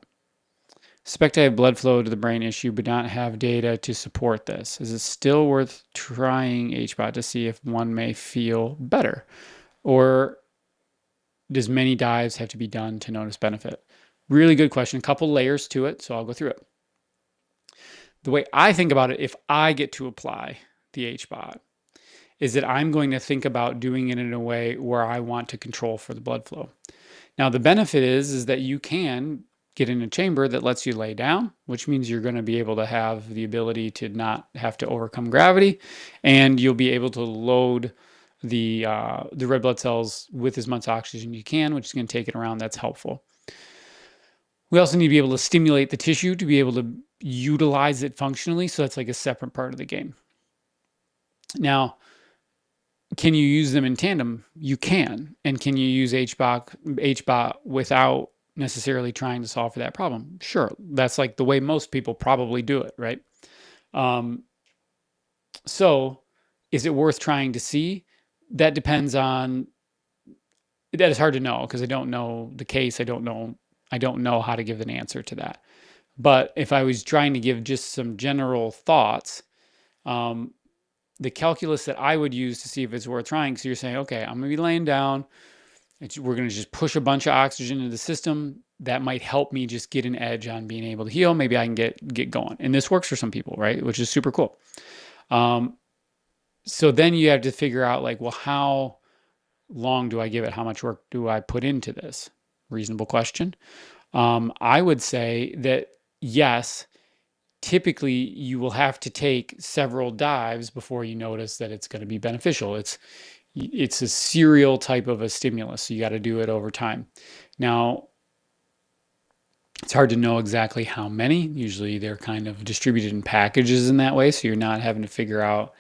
Suspect I have blood flow to the brain issue, but not have data to support this. Is it still worth trying HBOT to see if one may feel better? Or does many dives have to be done to notice benefit? Really good question. A couple layers to it, so I'll go through it. The way I think about it, if I get to apply the HBOT, is that I'm going to think about doing it in a way where I want to control for the blood flow. Now, the benefit is that you can get in a chamber that lets you lay down, which means you're going to be able to have the ability to not have to overcome gravity, and you'll be able to load the red blood cells with as much oxygen you can, which is going to take it around. That's helpful. We also need to be able to stimulate the tissue to be able to utilize it functionally. So that's like a separate part of the game. Now, can you use them in tandem? You can. And can you use HBOT without necessarily trying to solve for that problem? Sure. That's like the way most people probably do it, right? Um, so is it worth trying to see? That depends on, that is hard to know because I don't know the case. I don't know how to give an answer to that. But if I was trying to give just some general thoughts, um, the calculus that I would use to see if it's worth trying, because you're saying, okay, I'm going to be laying down. We're going to just push a bunch of oxygen into the system. That might help me just get an edge on being able to heal. Maybe I can get going. And this works for some people, right? Which is super cool. So then you have to figure out like, well, how long do I give it? How much work do I put into this? Reasonable question. I would say that yes, typically you will have to take several dives before you notice that it's going to be beneficial. It's a serial type of a stimulus, so you got to do it over time. Now, it's hard to know exactly how many. Usually they're kind of distributed in packages in that way, so you're not having to figure out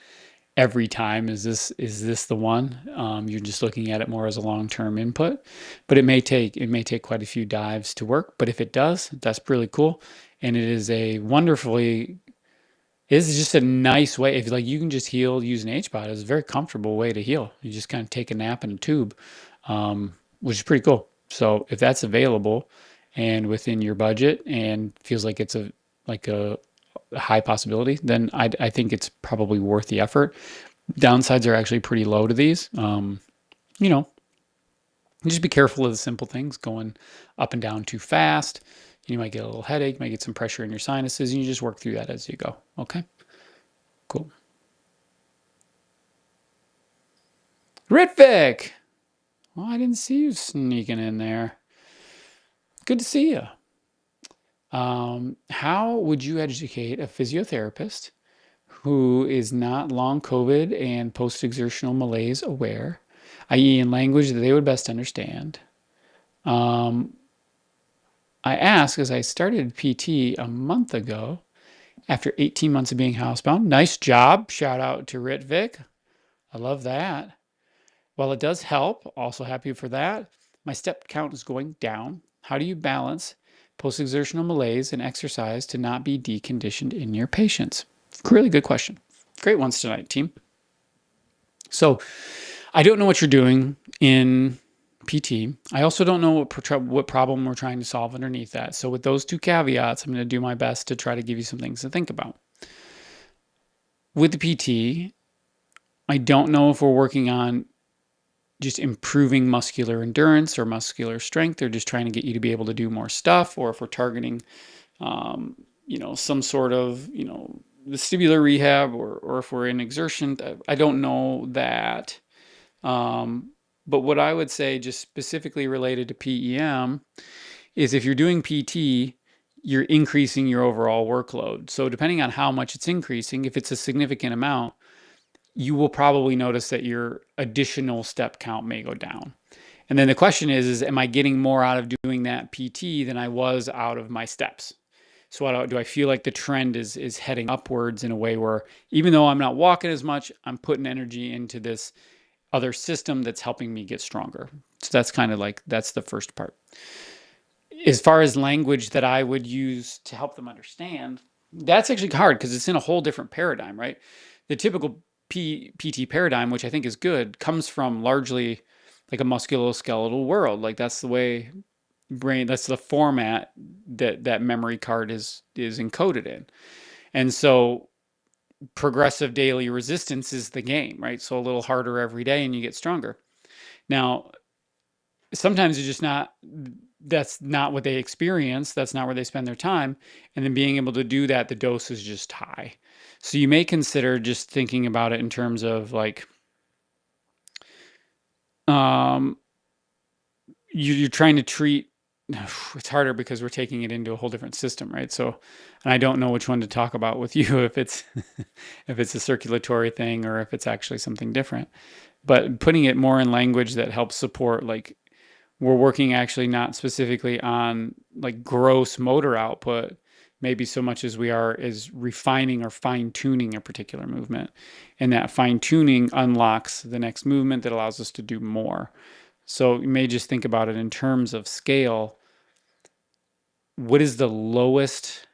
every time is this the one. You're just looking at it more as a long-term input, but it may take quite a few dives to work. But if it does, that's really cool, and it is a wonderfully it's just a nice way. If like you can just heal using HBOT, it's a very comfortable way to heal. You just kind of take a nap in a tube, which is pretty cool. So if that's available and within your budget and feels like it's a high possibility, then I think it's probably worth the effort. Downsides are actually pretty low to these. You know, just be careful of the simple things, going up and down too fast. You might get a little headache, might get some pressure in your sinuses, and you just work through that as you go. Okay, cool. Ritvik! Well, I didn't see you sneaking in there. Good to see you. How would you educate a physiotherapist who is not long COVID and post-exertional malaise aware, i.e. in language that they would best understand? Um, I ask as I started PT a month ago after 18 months of being housebound. Nice job. Shout out to Ritvik. I love that. While it does help, also happy for that, my step count is going down. How do you balance post-exertional malaise and exercise to not be deconditioned in your patients? Really good question. Great ones tonight, team. So I don't know what you're doing in PT. I also don't know what problem we're trying to solve underneath that. So with those two caveats, I'm going to do my best to try to give you some things to think about. With the PT, I don't know if we're working on just improving muscular endurance or muscular strength, or just trying to get you to be able to do more stuff, or if we're targeting, some sort of, vestibular rehab, or if we're in exertion. I don't know that. But what I would say, just specifically related to PEM, is if you're doing PT, you're increasing your overall workload. So depending on how much it's increasing, if it's a significant amount, you will probably notice that your additional step count may go down. And then the question is am I getting more out of doing that PT than I was out of my steps? So do I feel like the trend is heading upwards in a way where even though I'm not walking as much, I'm putting energy into this other system that's helping me get stronger? So that's kind of like, that's the first part. As far as language that I would use to help them understand, that's actually hard because it's in a whole different paradigm, right? the typical PT paradigm, which I think is good, comes from largely like a musculoskeletal world. Like that's the way brain, that's the format that that memory card is encoded in. And so progressive daily resistance is the game, right? So a little harder every day and you get stronger. Now, sometimes it's just not, that's not what they experience, that's not where they spend their time, and then being able to do that, the dose is just high. So you may consider just thinking about it in terms of like um you're trying to treat, it's harder because we're taking it into a whole different system, right? So, and I don't know which one to talk about with you, if it's if it's a circulatory thing or if it's actually something different, but putting it more in language that helps support, like we're working actually not specifically on like gross motor output, maybe so much as we are is refining or fine tuning a particular movement. And that fine tuning unlocks the next movement that allows us to do more. So you may just think about it in terms of scale. What is the lowest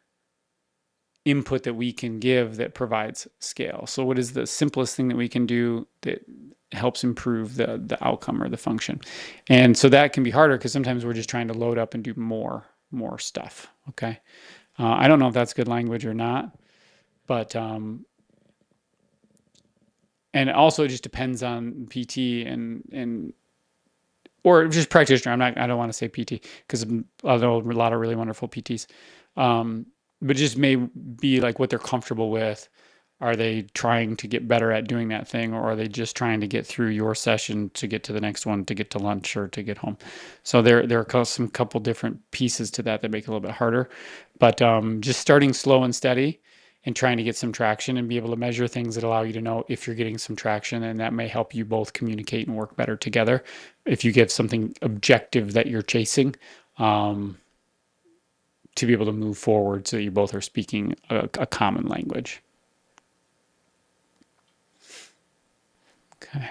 input that we can give that provides scale? So what is the simplest thing that we can do that helps improve the outcome or the function? And so that can be harder because sometimes we're just trying to load up and do more stuff. Okay. I don't know if that's good language or not, but and also it just depends on PT and or just practitioner. I don't want to say PT because I know a lot of really wonderful PTs. Um, but just may be like what they're comfortable with. Are they trying to get better at doing that thing, or are they just trying to get through your session to get to the next one, to get to lunch or to get home? So there are some couple different pieces to that that make it a little bit harder. But just starting slow and steady and trying to get some traction and be able to measure things that allow you to know if you're getting some traction, and that may help you both communicate and work better together if you give something objective that you're chasing, um, to be able to move forward so that you both are speaking a common language. Okay.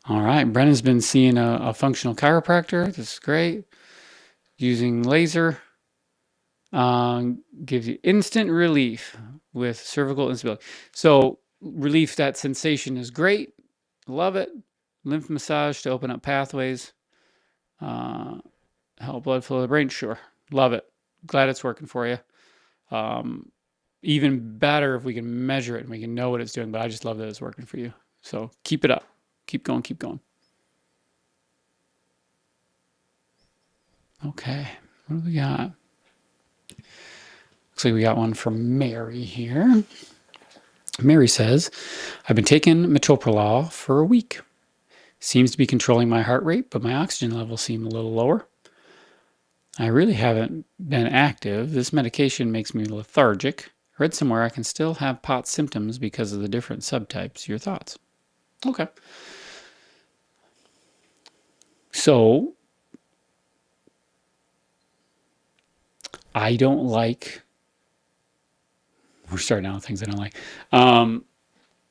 All right. Brennan's been seeing a functional chiropractor. This is great. Using laser gives you instant relief with cervical instability. So relief, that sensation is great. Love it. Lymph massage to open up pathways. Uh, help blood flow to the brain. Sure. Love it. Glad it's working for you. Um, Even better if we can measure it and we can know what it's doing, but I just love that it's working for you. So keep it up. Keep going, keep going. Okay. What do we got? Looks like we got one from Mary here. Mary says, I've been taking metoprolol for a week. Seems to be controlling my heart rate, but my oxygen levels seem a little lower. I really haven't been active. This medication makes me lethargic. Read somewhere I can still have POT symptoms because of the different subtypes. Your thoughts? Okay. So I don't like, we're starting out with things I don't like.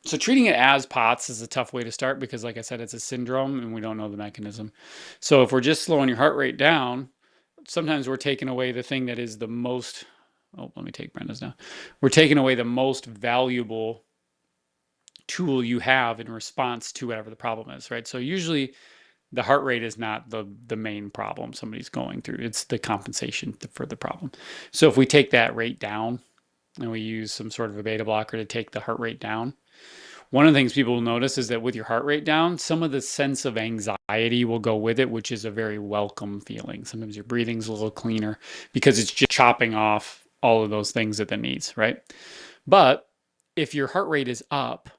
So treating it as POTS is a tough way to start because, like I said, it's a syndrome and we don't know the mechanism. So if we're just slowing your heart rate down, sometimes we're taking away the thing that is the most, oh, let me take Brenda's now. We're taking away the most valuable tool you have in response to whatever the problem is, right? So usually the heart rate is not the main problem somebody's going through. It's the compensation for the problem. So if we take that rate down and we use some sort of a beta blocker to take the heart rate down, one of the things people will notice is that with your heart rate down, some of the sense of anxiety will go with it, which is a very welcome feeling. Sometimes your breathing's a little cleaner because it's just chopping off all of those things that it needs, right? But if your heart rate is up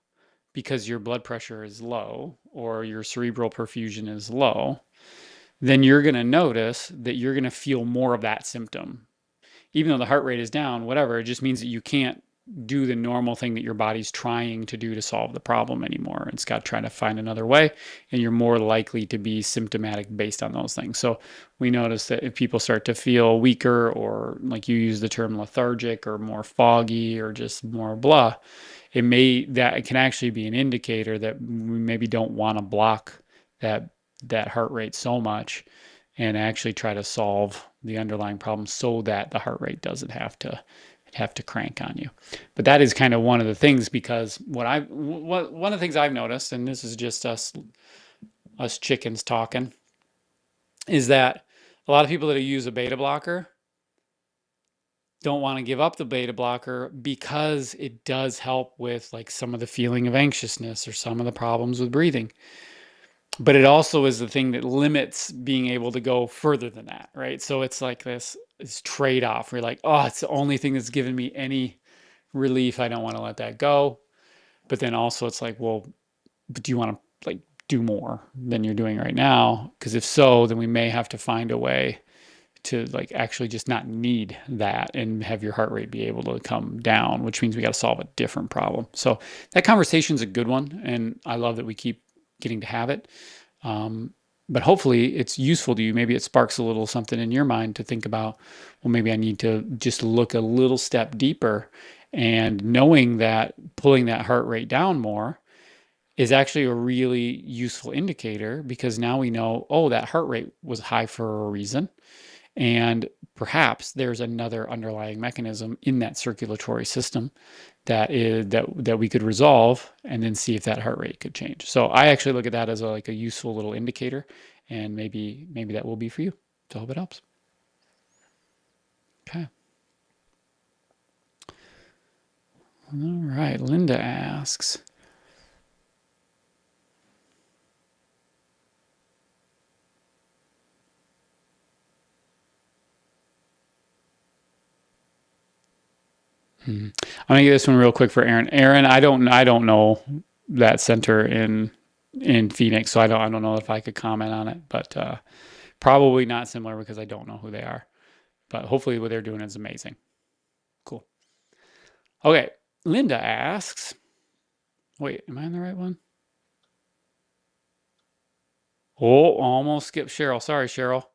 because your blood pressure is low or your cerebral perfusion is low, then you're going to notice that you're going to feel more of that symptom. Even though the heart rate is down, whatever, it just means that you can't do the normal thing that your body's trying to do to solve the problem anymore. It's got to try to find another way, and you're more likely to be symptomatic based on those things. So we notice that if people start to feel weaker, or like you use the term lethargic or more foggy or just more blah, that can actually be an indicator that we maybe don't want to block that heart rate so much and actually try to solve the underlying problem so that the heart rate doesn't have to crank on you. But that is kind of one of the things, because one of the things I've noticed, and this is just us chickens talking, is that a lot of people that use a beta blocker don't want to give up the beta blocker because it does help with like some of the feeling of anxiousness or some of the problems with breathing. But it also is the thing that limits being able to go further than that, right? So it's like this trade-off where you're like, oh, it's the only thing that's given me any relief. I don't want to let that go. But then also it's like, well, but do you want to like do more than you're doing right now? Because if so, then we may have to find a way to like actually just not need that and have your heart rate be able to come down, which means we got to solve a different problem. So that conversation's a good one, and I love that we keep getting to have it. Um, but hopefully it's useful to you. Maybe it sparks a little something in your mind to think about, well, maybe I need to just look a little step deeper, and knowing that pulling that heart rate down more is actually a really useful indicator, because now we know, oh, that heart rate was high for a reason. And perhaps there's another underlying mechanism in that circulatory system that we could resolve, and then see if that heart rate could change. So I actually look at that as like a useful little indicator, and maybe that will be for you. So I hope it helps. Okay. All right. Linda asks, I'm gonna get this one real quick for Aaron. Aaron, I don't know that center in Phoenix, so I don't know if I could comment on it, but probably not similar because I don't know who they are. But hopefully what they're doing is amazing. Cool. Okay. Linda asks, wait, am I on the right one? Oh, almost skipped Cheryl. Sorry, Cheryl.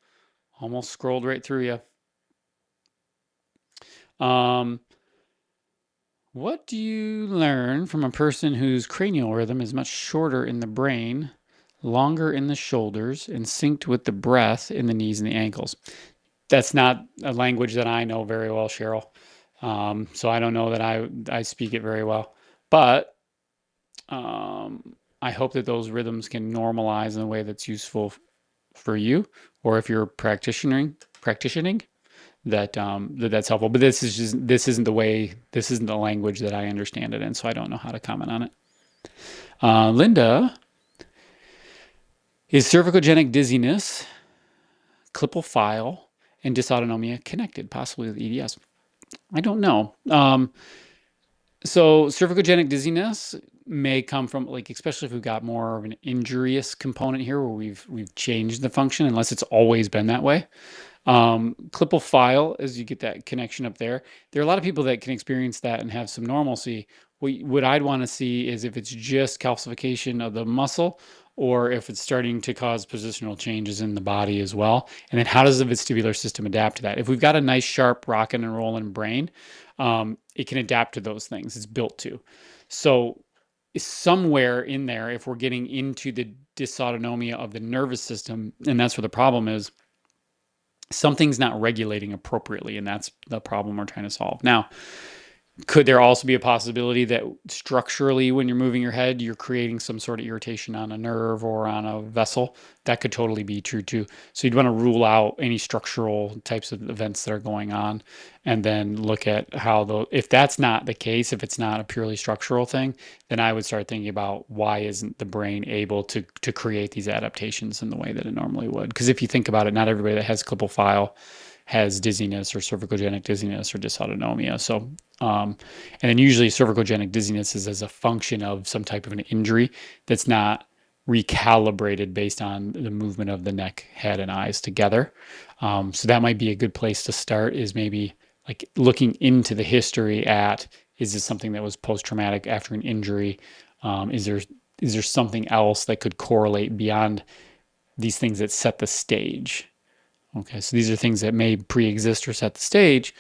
Almost scrolled right through you. What do you learn from a person whose cranial rhythm is much shorter in the brain, longer in the shoulders, and synced with the breath in the knees and the ankles? That's not a language that I know very well, Cheryl. So I don't know that I speak it very well. But I hope that those rhythms can normalize in a way that's useful for you, or if you're practicing that's helpful. But this isn't the language that I understand it in, so I don't know how to comment on it. Linda, is cervicogenic dizziness, clipophile, and dysautonomia connected, possibly with EDS? I don't know. So cervicogenic dizziness may come from, like, especially if we've got more of an injurious component here, where we've changed the function, unless it's always been that way. Clipophile, as you get that connection up there, there are a lot of people that can experience that and have some normalcy. What I'd want to see is if it's just calcification of the muscle, or if it's starting to cause positional changes in the body as well. And then how does the vestibular system adapt to that? If we've got a nice, sharp, rocking and rolling brain, it can adapt to those things. It's built to. So somewhere in there, if we're getting into the dysautonomia of the nervous system, and that's where the problem is, something's not regulating appropriately, and that's the problem we're trying to solve. Now, could there also be a possibility that structurally, when you're moving your head, you're creating some sort of irritation on a nerve or on a vessel? That could totally be true too. So you'd want to rule out any structural types of events that are going on, and then look at how if that's not the case, if it's not a purely structural thing, then I would start thinking about why isn't the brain able to create these adaptations in the way that it normally would? Because if you think about it, not everybody that has clipophile has dizziness or cervicogenic dizziness or dysautonomia. So, and then usually cervicogenic dizziness is as a function of some type of an injury that's not recalibrated based on the movement of the neck, head, and eyes together. So that might be a good place to start, is maybe like looking into the history at, is this something that was post-traumatic after an injury? Is there something else that could correlate beyond these things that set the stage? Okay, so these are things that may pre-exist or set the stage,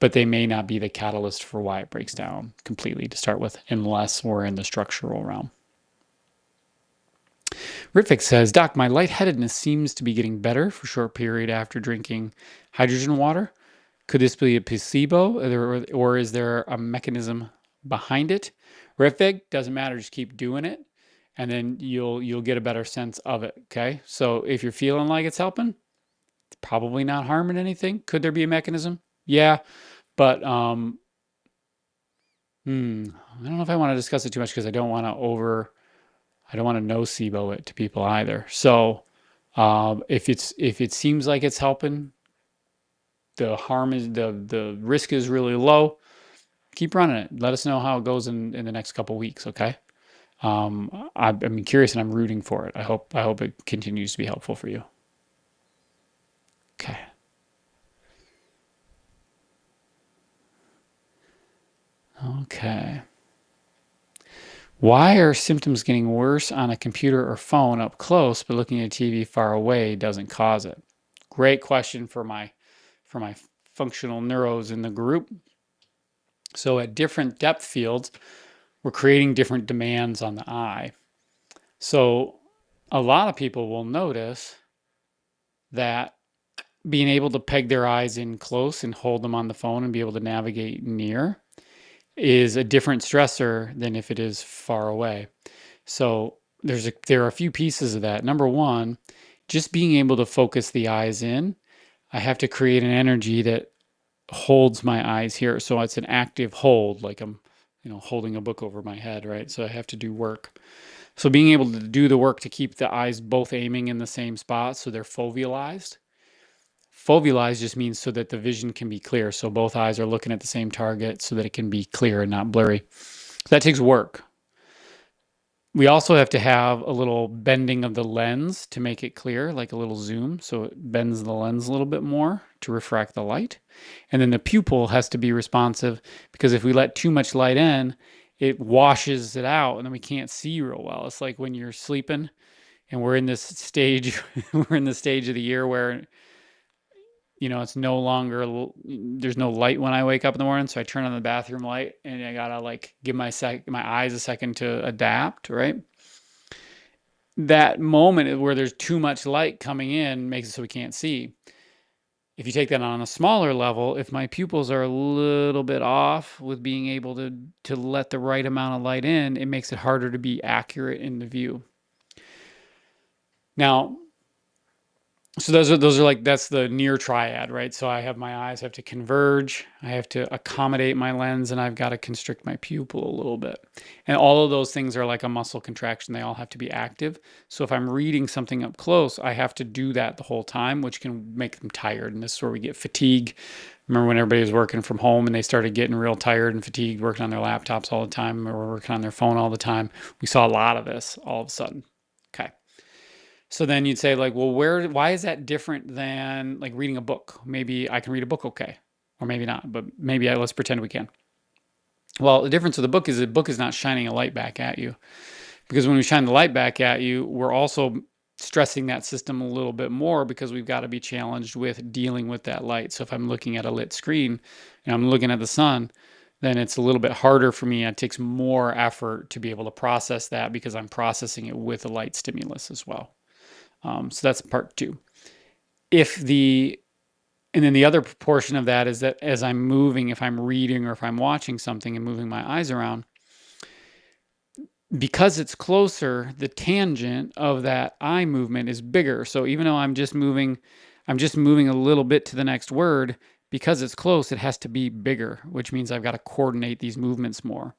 but they may not be the catalyst for why it breaks down completely to start with, unless we're in the structural realm. Ritvik says, Doc, my lightheadedness seems to be getting better for a short period after drinking hydrogen water. Could this be a placebo, or is there a mechanism behind it? Ritvik, doesn't matter, just keep doing it, and then you'll get a better sense of it. Okay, so if you're feeling like it's helping, it's probably not harming anything. Could there be a mechanism? Yeah, but I don't know if I want to discuss it too much because I don't want to nocebo it to people either. So if it seems like it's helping, the risk is really low. Keep running it. Let us know how it goes in the next couple weeks. Okay. I'm curious and I'm rooting for it. I hope it continues to be helpful for you. Okay. Okay. Why are symptoms getting worse on a computer or phone up close, but looking at a TV far away doesn't cause it? Great question for my functional neuros in the group. So at different depth fields, we're creating different demands on the eye. So a lot of people will notice that being able to peg their eyes in close and hold them on the phone and be able to navigate near is a different stressor than if it is far away. So there are a few pieces of that. Number one, just being able to focus the eyes in, I have to create an energy that holds my eyes here. So it's an active hold, like I'm, holding a book over my head, right? So I have to do work. So being able to do the work to keep the eyes both aiming in the same spot so they're fovealized. Fovealized just means so that the vision can be clear. So both eyes are looking at the same target so that it can be clear and not blurry. So that takes work. We also have to have a little bending of the lens to make it clear, like a little zoom. So it bends the lens a little bit more to refract the light. And then the pupil has to be responsive because if we let too much light in, it washes it out and then we can't see real well. It's like when you're sleeping and we're in this stage, we're in the stage of the year where it's no longer, there's no light when I wake up in the morning. So I turn on the bathroom light and I gotta like give my eyes a second to adapt, right? That moment where there's too much light coming in makes it so we can't see. If you take that on a smaller level, if my pupils are a little bit off with being able to let the right amount of light in, it makes it harder to be accurate in the view. Now, so those are like, that's the near triad, right? So I have my eyes have to converge, I have to accommodate my lens, and I've got to constrict my pupil a little bit. And all of those things are like a muscle contraction. They all have to be active. So if I'm reading something up close, I have to do that the whole time, which can make them tired. And this is where we get fatigue. Remember when everybody was working from home and they started getting real tired and fatigued, working on their laptops all the time or working on their phone all the time? We saw a lot of this all of a sudden. Okay. So then you'd say like, well, why is that different than like reading a book? Maybe I can read a book okay, or maybe not, but let's pretend we can. Well, the difference with the book is not shining a light back at you. Because when we shine the light back at you, we're also stressing that system a little bit more because we've got to be challenged with dealing with that light. So if I'm looking at a lit screen and I'm looking at the sun, then it's a little bit harder for me. It takes more effort to be able to process that because I'm processing it with a light stimulus as well. So that's part two. And then the other portion of that is that as I'm moving, if I'm reading or if I'm watching something and moving my eyes around, because it's closer, the tangent of that eye movement is bigger. So even though I'm just moving a little bit to the next word, because it's close, it has to be bigger, which means I've got to coordinate these movements more.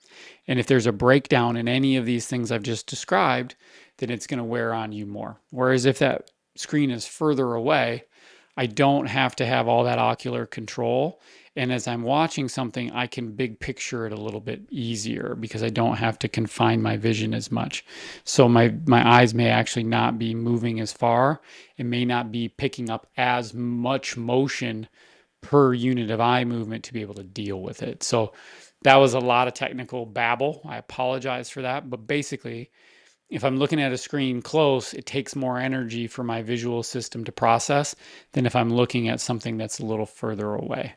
And if there's a breakdown in any of these things I've just described, then it's going to wear on you more. Whereas if that screen is further away, I don't have to have all that ocular control. And as I'm watching something, I can big picture it a little bit easier because I don't have to confine my vision as much. So my eyes may actually not be moving as far. It may not be picking up as much motion per unit of eye movement to be able to deal with it. So that was a lot of technical babble. I apologize for that. But basically, if I'm looking at a screen close, it takes more energy for my visual system to process than if I'm looking at something that's a little further away.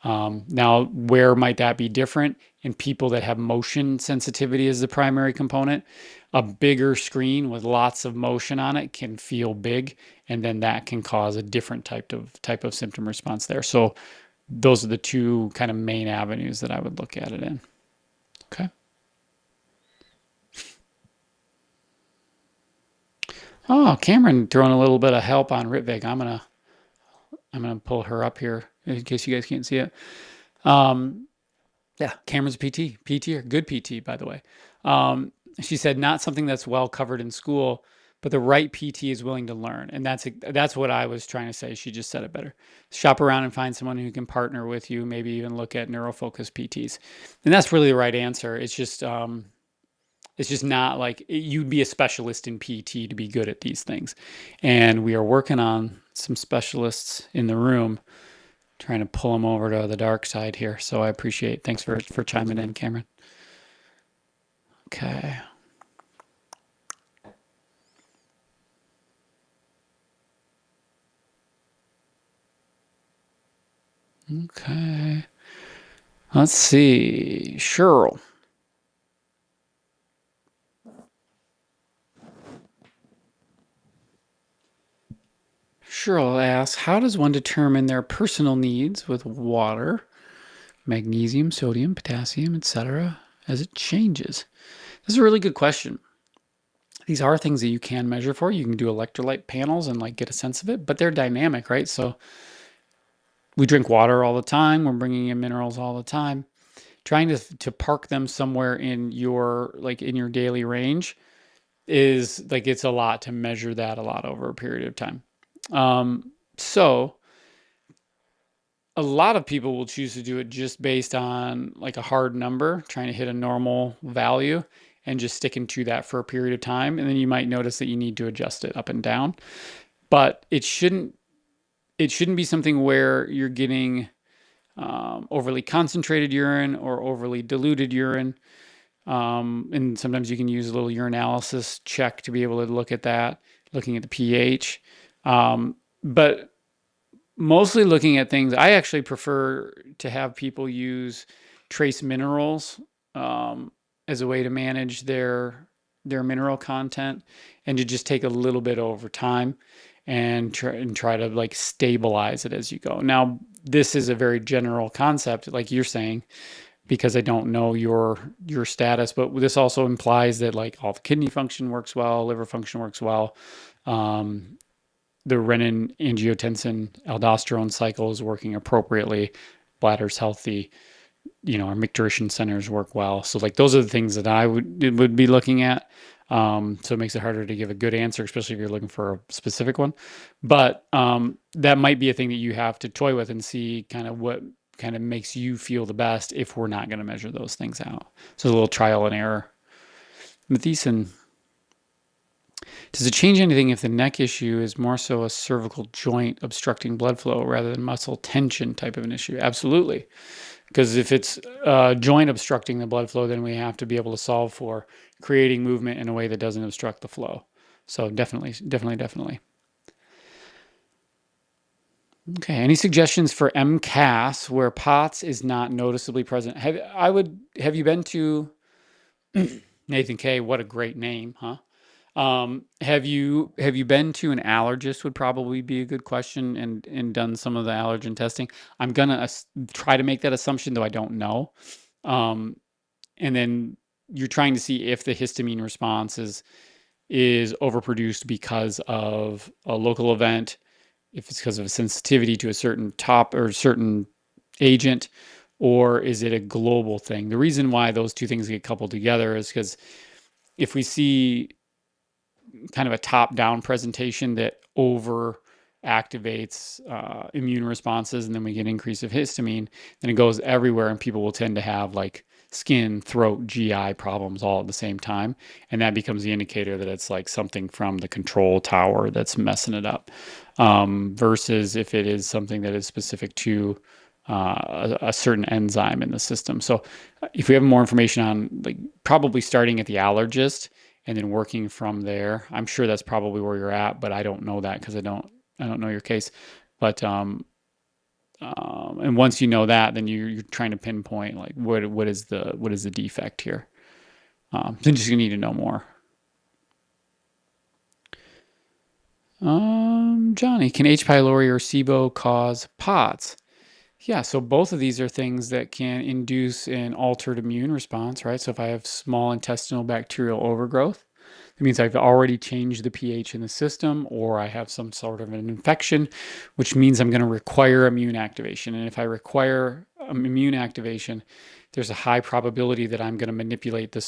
Now, where might that be different? In people that have motion sensitivity as the primary component, a bigger screen with lots of motion on it can feel big, and then that can cause a different type of symptom response there. So those are the two kind of main avenues that I would look at it in. Okay. Oh, Cameron throwing a little bit of help on Ritvig. I'm gonna pull her up here in case you guys can't see it. Um, Yeah, Cameron's a PT, PT or good PT, by the way. She said not something that's well covered in school, but the right PT is willing to learn, and that's what I was trying to say. She just said it better. Shop around and find someone who can partner with you. Maybe even look at neurofocused PTs, and that's really the right answer. It's just not like you'd be a specialist in PT to be good at these things, and we are working on some specialists in the room trying to pull them over to the dark side here. So I appreciate. Thanks for chiming in, Cameron. Okay. Okay. Let's see. Cheryl. Cheryl asks, how does one determine their personal needs with water, magnesium, sodium, potassium, etc., as it changes? This is a really good question. These are things that you can measure for. You can do electrolyte panels and like get a sense of it, but they're dynamic, right? So we drink water all the time. We're bringing in minerals all the time. Trying to park them somewhere in your daily range is like it's a lot to measure that a lot over a period of time. So a lot of people will choose to do it just based on like a hard number, trying to hit a normal value and just sticking to that for a period of time. And then you might notice that you need to adjust it up and down. But it shouldn't be something where you're getting overly concentrated urine or overly diluted urine. And sometimes you can use a little urinalysis check to be able to look at that, looking at the pH. But mostly looking at things, I actually prefer to have people use trace minerals as a way to manage their mineral content and to just take a little bit over time and try to like stabilize it as you go. Now, this is a very general concept, like you're saying, because I don't know your status, but this also implies that like all the kidney function works well, liver function works well. Um, the renin, angiotensin, aldosterone cycle is working appropriately. Bladder's healthy. Our micturition centers work well. So like those are the things that I would be looking at. So it makes it harder to give a good answer, especially if you're looking for a specific one. But that might be a thing that you have to toy with and see kind of what kind of makes you feel the best if we're not going to measure those things out. So a little trial and error. Matheson, does it change anything if the neck issue is more so a cervical joint obstructing blood flow rather than muscle tension type of an issue? Absolutely. Because if it's joint obstructing the blood flow, then we have to be able to solve for creating movement in a way that doesn't obstruct the flow. So definitely, definitely, definitely. Okay. Any suggestions for MCAS where POTS is not noticeably present? Have you been to Nathan K? What a great name, huh? Have you been to an allergist would probably be a good question and done some of the allergen testing. I'm gonna try to make that assumption, though I don't know. Um, and then you're trying to see if the histamine response is overproduced because of a local event, if it's because of a sensitivity to a certain top or certain agent, or is it a global thing? The reason why those two things get coupled together is because if we see kind of a top-down presentation that over activates immune responses and then we get increase of histamine, then it goes everywhere and people will tend to have like skin, throat, GI problems all at the same time. And that becomes the indicator that it's like something from the control tower that's messing it up. Versus if it is something that is specific to a certain enzyme in the system. So if we have more information on like probably starting at the allergist and then working from there. I'm sure that's probably where you're at, but I don't know that because I don't know your case. But And once you know that, then you're trying to pinpoint like what is the defect here. So you're just gonna need to know more. Johnny, can H. pylori or SIBO cause POTS? Yeah, so both of these are things that can induce an altered immune response, right? So if I have small intestinal bacterial overgrowth, it means I've already changed the pH in the system, or I have some sort of an infection, which means I'm going to require immune activation. And if I require immune activation, there's a high probability that I'm going to manipulate the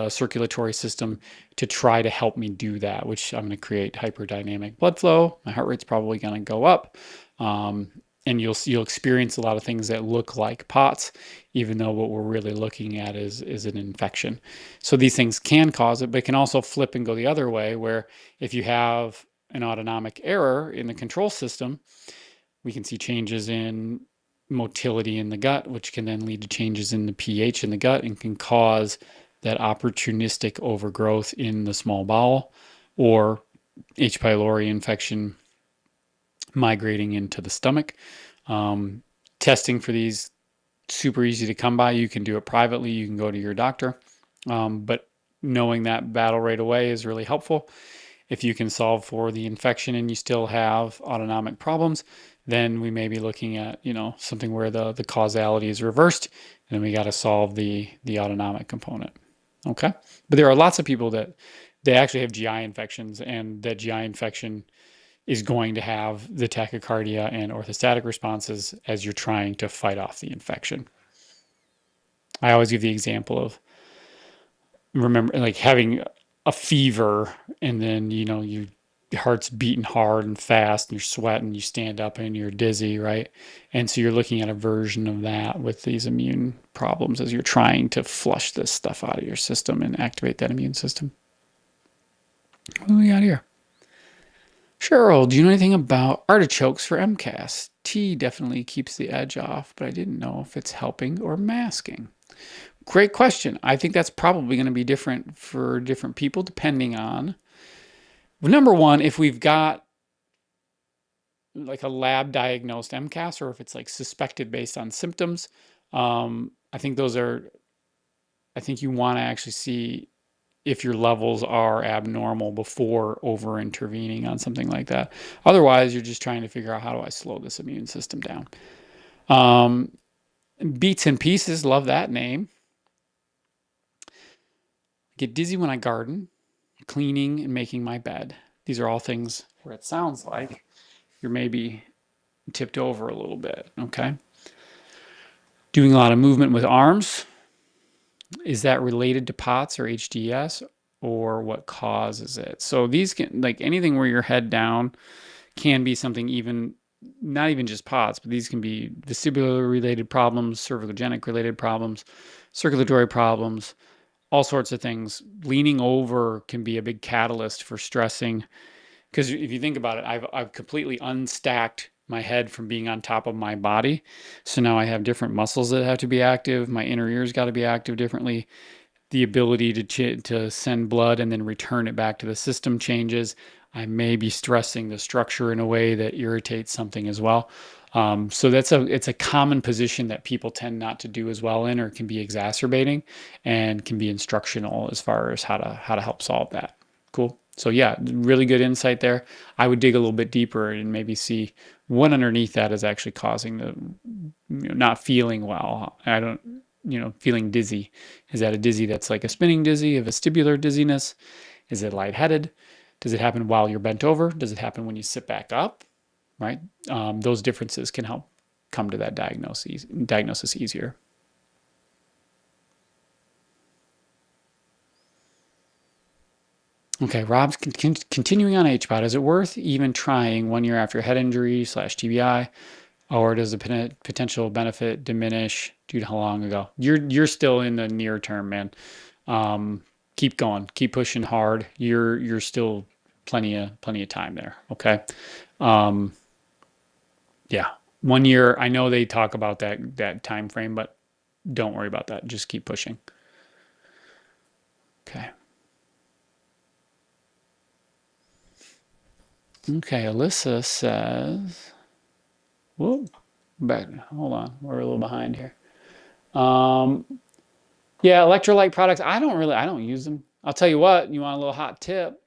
circulatory system to try to help me do that, which I'm going to create hyperdynamic blood flow. My heart rate's probably going to go up. Um, and you'll experience a lot of things that look like POTS, even though what we're really looking at is an infection. So these things can cause it, but it can also flip and go the other way, where if you have an autonomic error in the control system, we can see changes in motility in the gut, which can then lead to changes in the pH in the gut and can cause that opportunistic overgrowth in the small bowel or H. pylori infection migrating into the stomach. Um, Testing for these super easy to come by. You can do it privately. You can go to your doctor. But knowing that battle right away is really helpful. If you can solve for the infection and you still have autonomic problems, then we may be looking at, something where the causality is reversed, and then we got to solve the autonomic component. Okay. But there are lots of people that they actually have GI infections, and that GI infection is going to have the tachycardia and orthostatic responses as you're trying to fight off the infection. I always give the example of remember like having a fever and then your heart's beating hard and fast and you're sweating, you stand up and you're dizzy, right? And so you're looking at a version of that with these immune problems as you're trying to flush this stuff out of your system and activate that immune system. What do we got here? Cheryl, do you know anything about artichokes for MCAS? Tea definitely keeps the edge off, but I didn't know if it's helping or masking. Great question. I think that's probably going to be different for different people depending on, number one, if we've got like a lab diagnosed MCAS or if it's like suspected based on symptoms. I think I think you want to actually see if your levels are abnormal before over intervening on something like that. Otherwise, you're just trying to figure out how do I slow this immune system down. Um, Beats and Pieces, love that name. Get dizzy when I garden, cleaning and making my bed. These are all things where it sounds like you're maybe tipped over a little bit, okay? Doing a lot of movement with arms. Is that related to POTS or HDS, or what causes it? So these can, like anything where your head down can be something even, not even just POTS, but these can be vestibular related problems, cervicogenic related problems, circulatory problems, all sorts of things. Leaning over can be a big catalyst for stressing. Because if you think about it, I've completely unstacked my head from being on top of my body. So now I have different muscles that have to be active. My inner ear's got to be active differently. The ability to send blood and then return it back to the system changes. I may be stressing the structure in a way that irritates something as well. So it's a common position that people tend not to do as well in, or can be exacerbating and can be instructional as far as how to help solve that. Cool. So yeah, really good insight there. I would dig a little bit deeper and maybe see what underneath that is actually causing the not feeling well. I don't, feeling dizzy. Is that a dizzy that's like a spinning dizzy, a vestibular dizziness? Is it lightheaded? Does it happen while you're bent over? Does it happen when you sit back up? Right? Those differences can help come to that diagnosis easier. Okay, Rob's continuing on HBOT. Is it worth even trying 1 year after head injury slash TBI, or does the potential benefit diminish due to how long ago? You're still in the near term, man. Um, Keep going, keep pushing hard. You're still plenty of time there. Okay. Um, yeah, 1 year. I know they talk about that time frame, but don't worry about that. Just keep pushing. Okay. Okay. Alyssa says, "Whoa, Back, hold on, we're a little behind here. Um, yeah, electrolyte products. I don't use them. I'll tell you what. You want a little hot tip?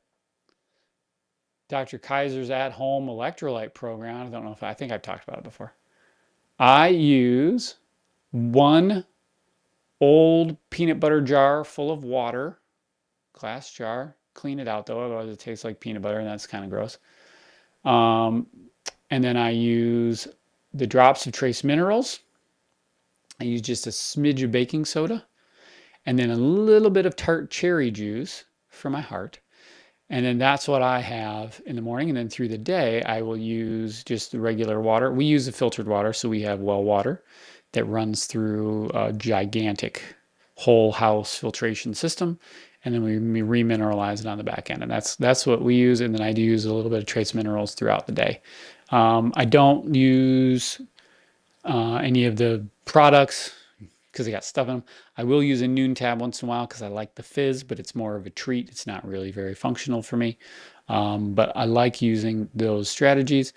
Dr. Kaiser's at-home electrolyte program. I don't know if I think I've talked about it before. I use one old peanut butter jar full of water, glass jar. Clean it out though, otherwise it tastes like peanut butter, and that's kind of gross. Um, and then I use the drops of trace minerals. I use just a smidge of baking soda, and then a little bit of tart cherry juice for my heart. And then that's what I have in the morning. And then through the day, I will use just the regular water. We use the filtered water, so we have well water that runs through a gigantic whole house filtration system. And then we remineralize it on the back end. And that's what we use. And then I do use a little bit of trace minerals throughout the day. I don't use any of the products because they got stuff in them. I will use a noon tab once in a while because I like the fizz, but it's more of a treat. It's not really very functional for me. But I like using those strategies.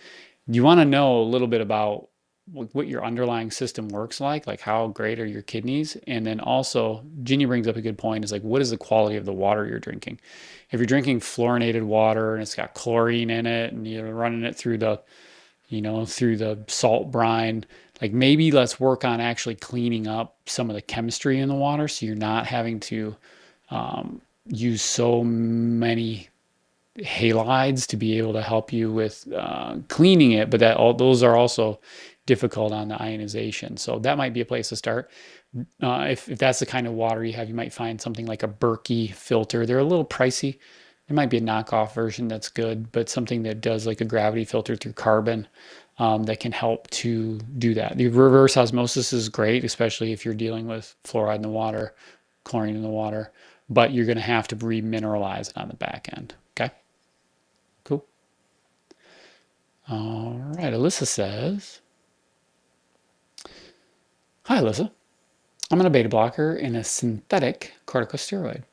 You want to know a little bit about what your underlying system works like how great are your kidneys? And then also, Ginny brings up a good point is like, what is the quality of the water you're drinking? If you're drinking fluorinated water and it's got chlorine in it and you're running it through through the salt brine. Like maybe let's work on actually cleaning up some of the chemistry in the water so you're not having to use so many halides to be able to help you with cleaning it, but those are also difficult on the ionization. So that might be a place to start. If that's the kind of water you have, you might find something like a Berkey filter. They're a little pricey. There might be a knockoff version that's good, but something that does like a gravity filter through carbon that can help to do that. The reverse osmosis is great, especially if you're dealing with fluoride in the water, chlorine in the water, but you're going to have to remineralize it on the back end. Okay, cool. All right, Alyssa says, hi, Alyssa. I'm on a beta blocker and a synthetic corticosteroid.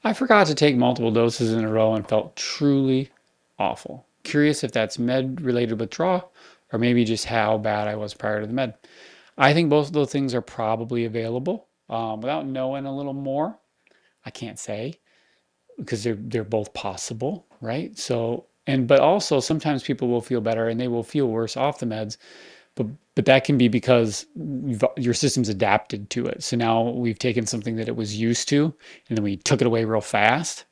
I forgot to take multiple doses in a row and felt truly awful. Curious if that's med related withdrawal or maybe just how bad I was prior to the med. I think both of those things are probably available. Without knowing a little more, I can't say because they're both possible, right? So but also sometimes people will feel better and they will feel worse off the meds, but that can be because your system's adapted to it. So now we've taken something that it was used to, and then we took it away real fast.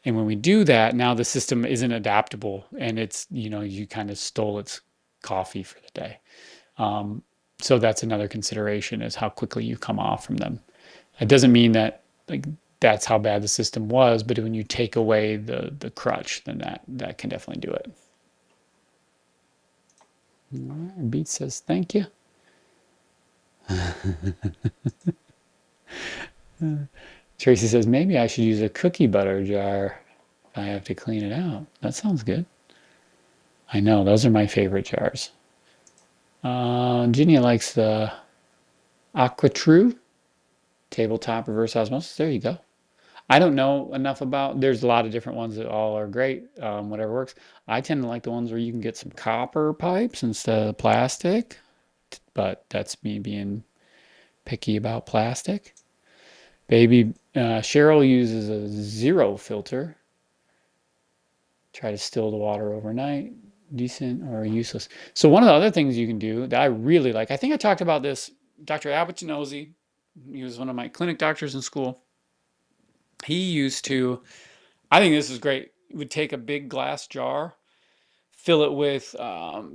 And when we do that, now the system isn't adaptable, and you kind of stole its coffee for the day. Um, so that's another consideration is how quickly you come off from them. It doesn't mean that like that's how bad the system was, but when you take away the crutch, then that can definitely do it. All right, Beat says thank you. Tracy says maybe I should use a cookie butter jar if I have to clean it out. That sounds good. I know, those are my favorite jars. Ginny likes the AquaTrue tabletop reverse osmosis. There you go. I don't know enough about, there's a lot of different ones that all are great, whatever works. I tend to like the ones where you can get some copper pipes instead of plastic, but that's me being picky about plastic. Baby, Cheryl uses a zero filter. Try to still the water overnight. Decent or useless. So one of the other things you can do that I really like, I think I talked about this, Dr. Abbott, he was one of my clinic doctors in school. He used to, I think this is great, he would take a big glass jar, fill it with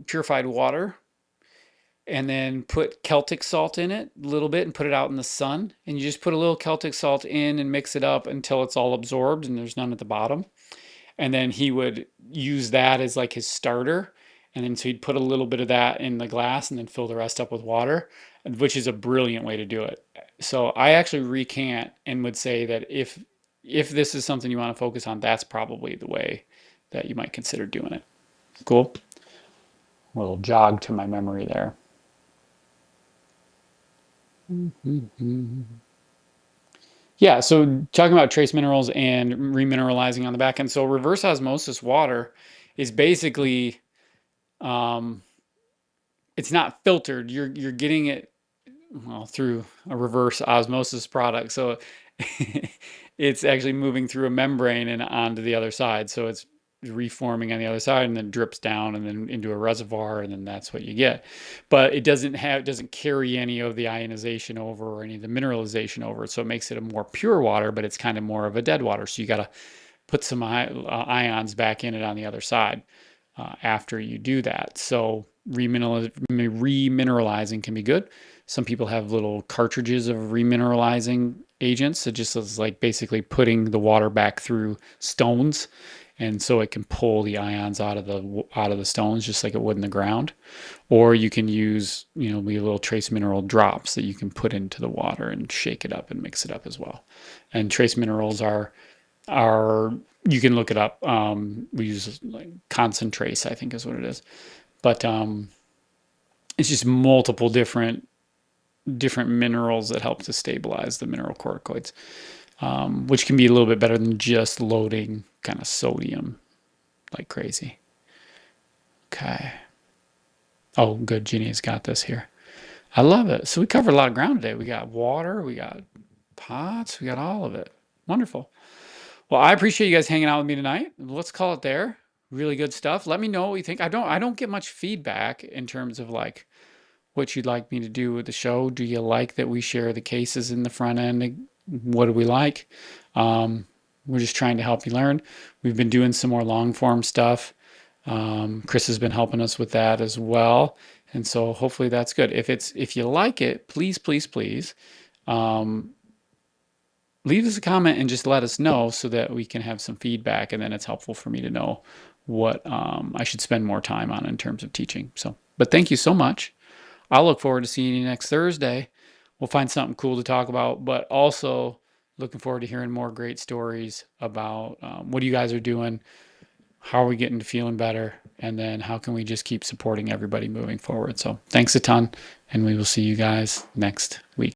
purified water, and then put Celtic salt in it a little bit and put it out in the sun. And you just put a little Celtic salt in and mix it up until it's all absorbed and there's none at the bottom. And then he would use that as like his starter. And then so he'd put a little bit of that in the glass and then fill the rest up with water, which is a brilliant way to do it. So I actually recant and would say that if this is something you want to focus on, that's probably the way that you might consider doing it. Cool. A little jog to my memory there. Yeah, so talking about trace minerals and remineralizing on the back end. So reverse osmosis water is basically um, it's not filtered. You're getting it well through a reverse osmosis product. So it's actually moving through a membrane and onto the other side. So it's reforming on the other side and then drips down and then into a reservoir and then that's what you get. But it doesn't carry any of the ionization over or any of the mineralization over. So it makes it a more pure water, but it's kind of more of a dead water. So you got to put some ions back in it on the other side after you do that. So remineralizing can be good. Some people have little cartridges of remineralizing agents. It just is like basically putting the water back through stones, and so it can pull the ions out of the stones just like it would in the ground. Or you can use, little trace mineral drops that you can put into the water and shake it up and mix it up as well. And trace minerals are you can look it up. We use like concentrace, I think is what it is. But it's just multiple different minerals that help to stabilize the mineral corticoids, which can be a little bit better than just loading kind of sodium like crazy. Okay. Oh, good. Ginny's got this here. I love it. So we covered a lot of ground today. We got water, we got pots, we got all of it. Wonderful. Well, I appreciate you guys hanging out with me tonight. Let's call it there. Really good stuff. Let me know what you think. I don't get much feedback in terms of like what you'd like me to do with the show. Do you like that we share the cases in the front end? What do we like? We're just trying to help you learn. We've been doing some more long form stuff. Chris has been helping us with that as well. And so hopefully that's good. If you like it, please, please, please, um, leave us a comment and just let us know so that we can have some feedback. And then it's helpful for me to know what I should spend more time on in terms of teaching. So, but thank you so much. I'll look forward to seeing you next Thursday. We'll find something cool to talk about, but also looking forward to hearing more great stories about what you guys are doing, how are we getting to feeling better, and then how can we just keep supporting everybody moving forward. So thanks a ton, and we will see you guys next week.